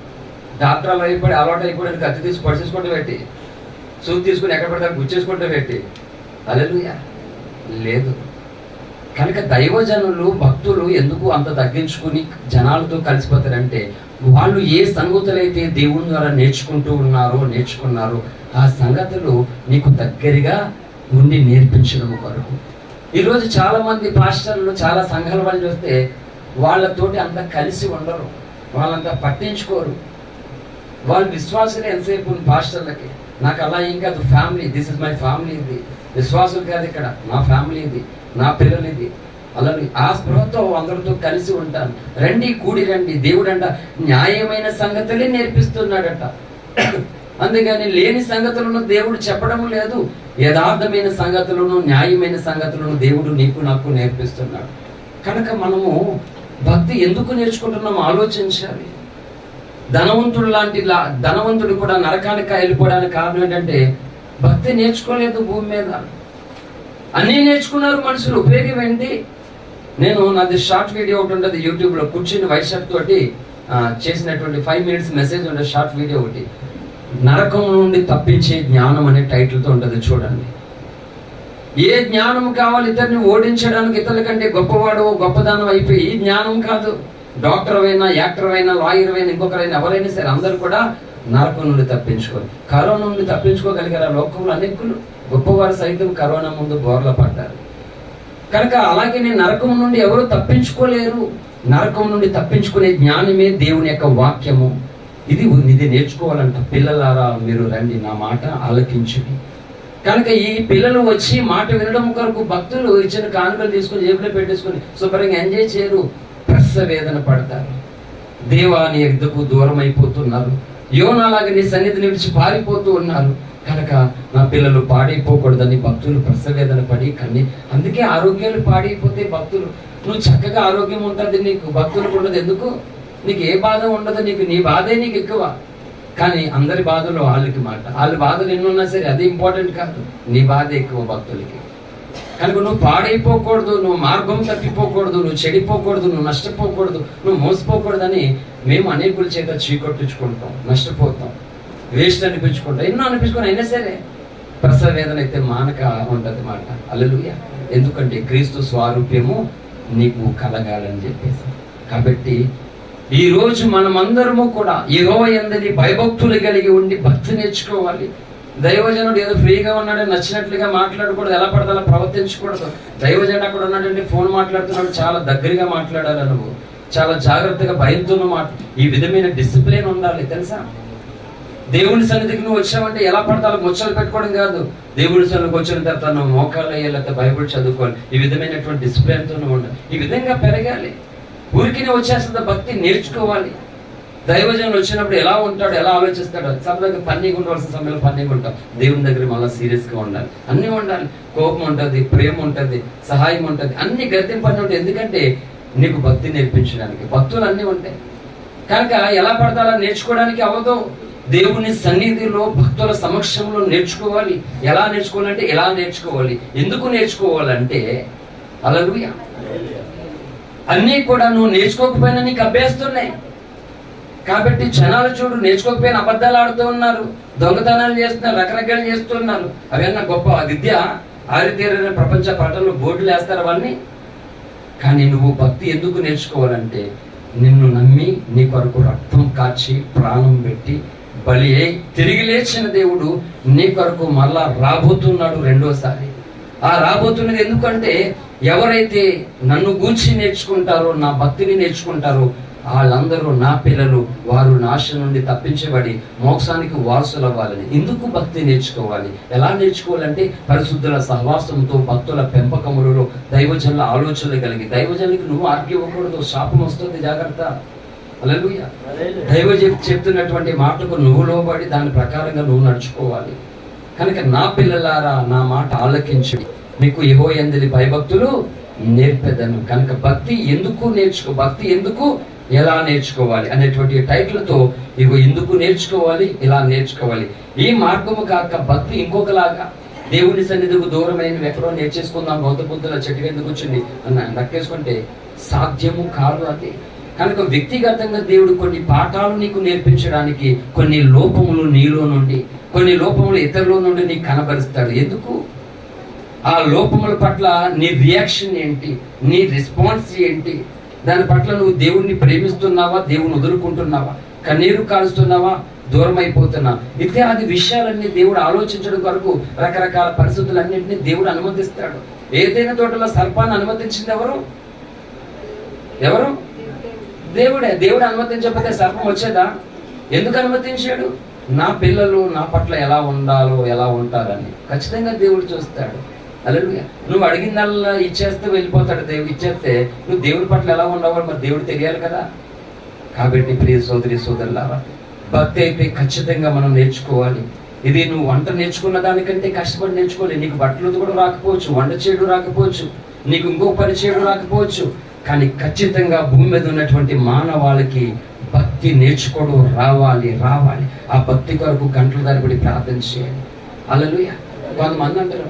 డాక్టర్ అలా అయిపోయి అలవాటు అయిపోయాడు, కత్తి తీసి పడిచేసుకుంటూ పెట్టి, సూప్ తీసుకుని ఎక్కడ పడితే గుచ్చేసుకుంటూ పెట్టి. హల్లెలూయా. లేదు. కనుక దైవజనులు భక్తులు ఎందుకు అంత తగ్గించుకుని జనాలతో కలిసిపోతారంటే వాళ్ళు ఏ సంగతులైతే దేవుని ద్వారా నేర్చుకున్నారో ఆ సంగతులు నీకు దగ్గరగా ఉండి నేర్పించడం కొరకు. ఈరోజు చాలా మంది పాస్టర్లు చాలా సంఘాల వాళ్ళు చూస్తే వాళ్ళతోటి అంత కలిసి ఉండరు, వాళ్ళంతా పట్టించుకోరు. వాళ్ళు విశ్వాసులే ఎంతసేపు పాస్టర్లకి. నాకు అలా ఏం కాదు, family, this is my family. ఇది విశ్వాసులు కాదు, ఇక్కడ నా ఫ్యామిలీ, ఇది నా పిల్లలు, ఇది అలా ఆ స్పృహతో అందరితో కలిసి ఉంటాను. రండి, కూడి రండి. దేవుడు అంట న్యాయమైన సంగతులే నేర్పిస్తున్నాడట. అందుకని లేని సంగతులను దేవుడు చెప్పడం లేదు, యథార్థమైన సంగతులను, న్యాయమైన సంగతులను దేవుడు నీకు నాకు నేర్పిస్తున్నాడు. కనుక మనము భక్తి ఎందుకు నేర్చుకుంటున్నాము ఆలోచించాలి. ధనవంతుడు కూడా నరకానికి వెళ్ళిపోవడానికి కారణం ఏంటంటే భక్తి నేర్చుకోలేదు. భూమి మీద అన్నీ నేర్చుకున్నారు మనుషులు, ఉపయోగం ఏంటి? నేను నాది షార్ట్ వీడియో ఒకటి ఉంటుంది యూట్యూబ్లో, కూర్చుని వైశాఖ్ తోటి చేసినటువంటి 5 minutes మెసేజ్ ఉండే షార్ట్ వీడియో ఒకటి, నరకం నుండి తప్పించే జ్ఞానం అనే టైటిల్తో ఉంటుంది. చూడండి. ఏ జ్ఞానం కావాలి ఇతరుని ఓడించడానికి? ఇతరుల కంటే గొప్పవాడు గొప్పదానం అయిపోయి ఈ జ్ఞానం కాదు. డాక్టర్ అయినా, యాక్టర్ అయినా, లాయర్ అయినా, ఇంకొకరైనా, ఎవరైనా సరే అందరూ కూడా నరకం నుండి తప్పించుకోవాలి. కరోనా నుండి తప్పించుకోగలిగారు లోకంలో అనేకులు. గొప్పవారు సైతం కరోనా ముందు బోర్ల పడ్డారు. కనుక అలాగే నరకం నుండి ఎవరు తప్పించుకోలేరు. నరకం నుండి తప్పించుకునే జ్ఞానమే దేవుని యొక్క వాక్యము. ఇది నేర్చుకోవాలంట. పిల్లలారా మీరు రండి, నా మాట ఆలకించుడి. కనుక ఈ పిల్లలు వచ్చి మాట వినడం కొరకు భక్తులు ఇచ్చిన కానుకలు తీసుకుని జేబులో పెట్టేసుకుని శుభ్రంగా ఎంజాయ్ చేయరు, ప్రసవేదన పడతారు. దేవాని ఎద్దకు దూరం అయిపోతున్నారు. యోనాలాగా నీ సన్నిధిని విడిచి పారిపోతూ ఉన్నారు. కనుక నా పిల్లలు పాడైపోకూడదని భక్తులు ప్రసవేదన పడి కన్ని. అందుకే ఆరోగ్యాలు పాడైపోతే భక్తులు, నువ్వు చక్కగా ఆరోగ్యం ఉంటుంది నీకు, భక్తులకు ఉండదు. ఎందుకు? నీకు ఏ బాధ ఉండదు, నీ బాధే నీకు ఎక్కువ. కానీ అందరి బాధలు వాళ్ళకి మాట, వాళ్ళ బాధలు ఎన్నున్నా సరే అది ఇంపార్టెంట్ కాదు, నీ బాధ ఎక్కువ భక్తులకి. కనుక నువ్వు పాడైపోకూడదు, నువ్వు మార్గం తప్పిపోకూడదు, నువ్వు చెడిపోకూడదు, నువ్వు నష్టపోకూడదు, నువ్వు మోసపోకూడదని మేము అనేకుల చేత చీకొట్టించుకుంటాం, నష్టపోతాం, వేస్ట్ అనిపించుకుంటాం, ఎన్నో అనిపించుకుని అయినా సరే ప్రసవ వేదన అయితే మానక ఉంటుంది మాట. హల్లెలూయా. ఎందుకంటే క్రీస్తు స్వారూప్యము నీకు కలగాలని చెప్పేసి. కాబట్టి ఈ రోజు మనమందరము కూడా యెహోవా యందు భయభక్తులు కలిగి ఉండి భక్తి నేర్చుకోవాలి. దైవజనుడు ఏదో ఫ్రీగా ఉన్నాడు నచ్చినట్లుగా మాట్లాడకూడదు, ఎలా పడితే అలా ప్రవర్తించకూడదు. దైవజనుడు అక్కడ ఉన్నాడంటే ఫోన్ మాట్లాడుతున్నాడు, చాలా దగ్గరగా మాట్లాడాలి, నువ్వు చాలా జాగ్రత్తగా భయంతో ఈ విధమైన డిసిప్లిన్ ఉండాలి. తెలుసా? దేవుని సన్నిధికి నువ్వు వచ్చావంటే ఎలా పడితే అలా ముచ్చలు పెట్టుకోవడం కాదు. దేవుడి సన్నిధికి వచ్చిన తర్వాత నువ్వు మోకాళ్ళు అయ్యేలా బైబిల్ చదువుకోవాలి. ఈ విధమైనటువంటి డిసిప్లిన్తో నువ్వు ఉండాలి. ఈ విధంగా పెరగాలి. ఊరికినే వచ్చేస్తుంది భక్తి నేర్చుకోవాలి. దైవజనులు వచ్చినప్పుడు ఎలా ఉంటాడు, ఎలా ఆలోచిస్తాడు, సరదాగా పన్నీగా ఉండవలసిన సమయంలో పన్నీగా ఉంటాం. దేవుని దగ్గర మళ్ళీ సీరియస్గా ఉండాలి. అన్నీ ఉండాలి. కోపం ఉంటుంది, ప్రేమ ఉంటుంది, సహాయం ఉంటుంది, అన్ని గద్యం పని ఉంటాయి. ఎందుకంటే నీకు భక్తి నేర్పించడానికి. భక్తులు అన్నీ ఉంటాయి కనుక ఎలా పడతారా నేర్చుకోవడానికి అవ్వదు. దేవుని సన్నిధిలో భక్తుల సమక్షంలో నేర్చుకోవాలి. ఎలా నేర్చుకోవాలంటే ఎలా నేర్చుకోవాలి. ఎందుకు నేర్చుకోవాలంటే హల్లెలూయా, అన్నీ కూడా నువ్వు నేర్చుకోకపోయినా నీకు అభ్యస్తున్నాయి. కాబట్టి జనాలు చూడు, నేర్చుకోకపోయినా అబద్ధాలు ఆడుతూ ఉన్నారు, దొంగతనాలు చేస్తున్నారు, రకరకాలు చేస్తున్నారు. అవన్నీ గొప్ప విద్య ఆరితేరైన ప్రపంచ పటంలో బోర్డులు వేస్తారు అవన్నీ. కానీ నువ్వు భక్తి ఎందుకు నేర్చుకోవాలంటే నిన్ను నమ్మి నీ కొరకు రక్తం కార్చి ప్రాణం పెట్టి బలి అయి తిరిగి లేచిన దేవుడు నీ కొరకు మళ్ళా రాబోతున్నాడు రెండోసారి. ఆ రాబోతున్నది ఎందుకంటే ఎవరైతే నన్ను గూర్చి నేర్చుకుంటారో, నా భక్తిని నేర్చుకుంటారో వాళ్ళందరూ నా పిల్లలు, వారు నాశనం నుండి తప్పించబడి మోక్షానికి వారసులు అవ్వాలని. ఎందుకు భక్తి నేర్చుకోవాలి? ఎలా నేర్చుకోవాలంటే పరిశుద్ధుల సహవాసంతో, భక్తుల పెంపకములలో, దైవజనుల ఆలోచనలు కలిగి. దైవజనులకి నువ్వు ఆర్గ్య ఇవ్వకూడదు, శాపం వస్తుంది, జాగ్రత్త. హల్లెలూయా. దైవజనుడు చెప్తున్నటువంటి మాటకు నువ్వు లోబడి దాని ప్రకారంగా నువ్వు నడుచుకోవాలి. కనుక నా పిల్లలారా నా మాట ఆలకించు, మీకు యెహోవాయందలి భయభక్తులు నేర్పెదను. కనుక భక్తి ఎందుకు భక్తి ఎందుకు, ఎలా నేర్చుకోవాలి అనేటువంటి టైటిల్తో ఇగో ఎందుకు నేర్చుకోవాలి, ఎలా నేర్చుకోవాలి. ఈ మార్గము కాక భక్తి ఇంకొకలాగా దేవుని సన్నిధికి దూరమైన ఎక్కడో నేర్చేసుకుందాం, గౌతమ బుద్ధుల చెట్టు ఎందుకు వచ్చింది అన్న నక్కేసుకుంటే సాధ్యము కాదు అది. కనుక వ్యక్తిగతంగా దేవుడు కొన్ని పాఠాలు నీకు నేర్పించడానికి కొన్ని లోపములు నీలో నుండి, కొన్ని లోపములు ఇతరుల నుండి నీకు కనబరుస్తాడు. ఎందుకు? ఆ లోపముల పట్ల నీ రియాక్షన్ ఏంటి, నీ రెస్పాన్స్ ఏంటి, దాని పట్ల నువ్వు దేవుణ్ణి ప్రేమిస్తున్నావా, దేవుని వదులుకుంటున్నావా, కన్నీరు కాలుస్తున్నావా, దూరం అయిపోతున్నా, ఇత్యాది విషయాలన్నీ దేవుడు ఆలోచించడం కొరకు రకరకాల పరిస్థితులన్నింటినీ దేవుడు అనుమతిస్తాడు. ఏదైనా తోటలో సర్పాన్ని అనుమతించింది ఎవరు? దేవుడే. దేవుడు అనుమతించకపోతే సర్పం వచ్చేదా? ఎందుకు అనుమతించాడు? నా పిల్లలు నా పట్ల ఎలా ఉండాలో, ఎలా ఉంటారని ఖచ్చితంగా దేవుడు చూస్తాడు. హల్లెలూయా. నువ్వు అడిగిందల్లా ఇచ్చేస్తే వెళ్ళిపోతాడు దేవుడు. ఇచ్చేస్తే నువ్వు దేవుడి పట్ల ఎలా ఉండవు మరి దేవుడు తెలియాలి కదా. కాబట్టి ప్రియ సోదరి సోదరులారా, భక్తి అయితే ఖచ్చితంగా మనం నేర్చుకోవాలి. ఇది నువ్వు వంట నేర్చుకున్న దానికంటే కష్టపడి నేర్చుకోవాలి. నీకు బట్టలు కూడా రాకపోవచ్చు, వంట చేయడం రాకపోవచ్చు, నీకు ఇంకో పని చేయడం రాకపోవచ్చు, కానీ ఖచ్చితంగా భూమి మీద ఉన్నటువంటి మానవాళికి భక్తి నేర్చుకోవడం రావాలి. ఆ భక్తి కొరకు గంటల తరబడి ప్రార్థన చేయాలి. హల్లెలూయా. కొంతమంది అంటారు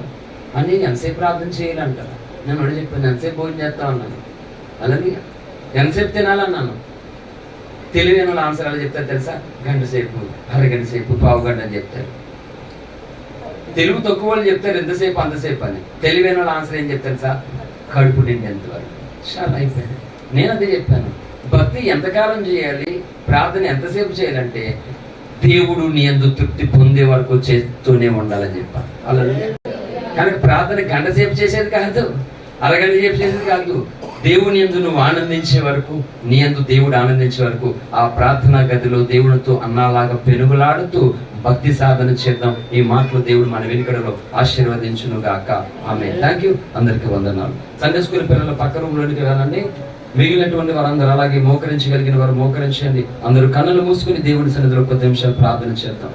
అని ఎంతసేపు ప్రార్థన చేయాలంటారు. నేను అడిగి చెప్పాను, ఎంతసేపు భోజనం చేస్తా ఉన్నాను. హల్లెలూయా. ఎంతసేపు తినాలన్నాను. తెలివైన వాళ్ళు ఆన్సర్ అలా చెప్తారు తెలుసా? గంట సేపు, అరగంట సేపు, పావు గంట అని చెప్తారు. తెలుగు తక్కువ వాళ్ళు చెప్తారు ఎంతసేపు అంతసేపు అని. తెలివైన వాళ్ళు ఆన్సర్ ఏం చెప్తారు సార్? కడుపు నిండి ఎంతవరకు. చాలా అయిపోయాను. నేను అదే చెప్పాను, భక్తి ఎంతకాలం చేయాలి, ప్రార్థన ఎంతసేపు చేయాలంటే దేవుడు నీ యందు తృప్తి పొందే వరకు చేస్తూనే ఉండాలని చెప్పాను. అలా కనుక ప్రార్థన గంట సేపు చేసేది కాదు, అరగంట సేపు చేసేది కాదు. దేవుని యందు నువ్వు ఆనందించే వరకు, నీ యందు దేవుడు ఆనందించే వరకు ఆ ప్రార్థనా గదిలో దేవునితో అన్నాలాగా పెనుగులాడుతూ భక్తి సాధన చేద్దాం. ఈ మాటలు దేవుడు మన వెనుకడలో ఆశీర్వదించును గాక. ఆమేన్. Thank you. అందరికీ వందనాలు. సండే స్కూల్ పిల్లల పక్క రూమ్లోనికి వెళ్ళండి. మిగిలినటువంటి వారందరూ అలాగే మోకరించగలిగిన వారు మోకరించండి. అందరూ కన్నులు మూసుకుని దేవుడి సన్నిధిలో 10 నిమిషాలు ప్రార్థన చేద్దాం.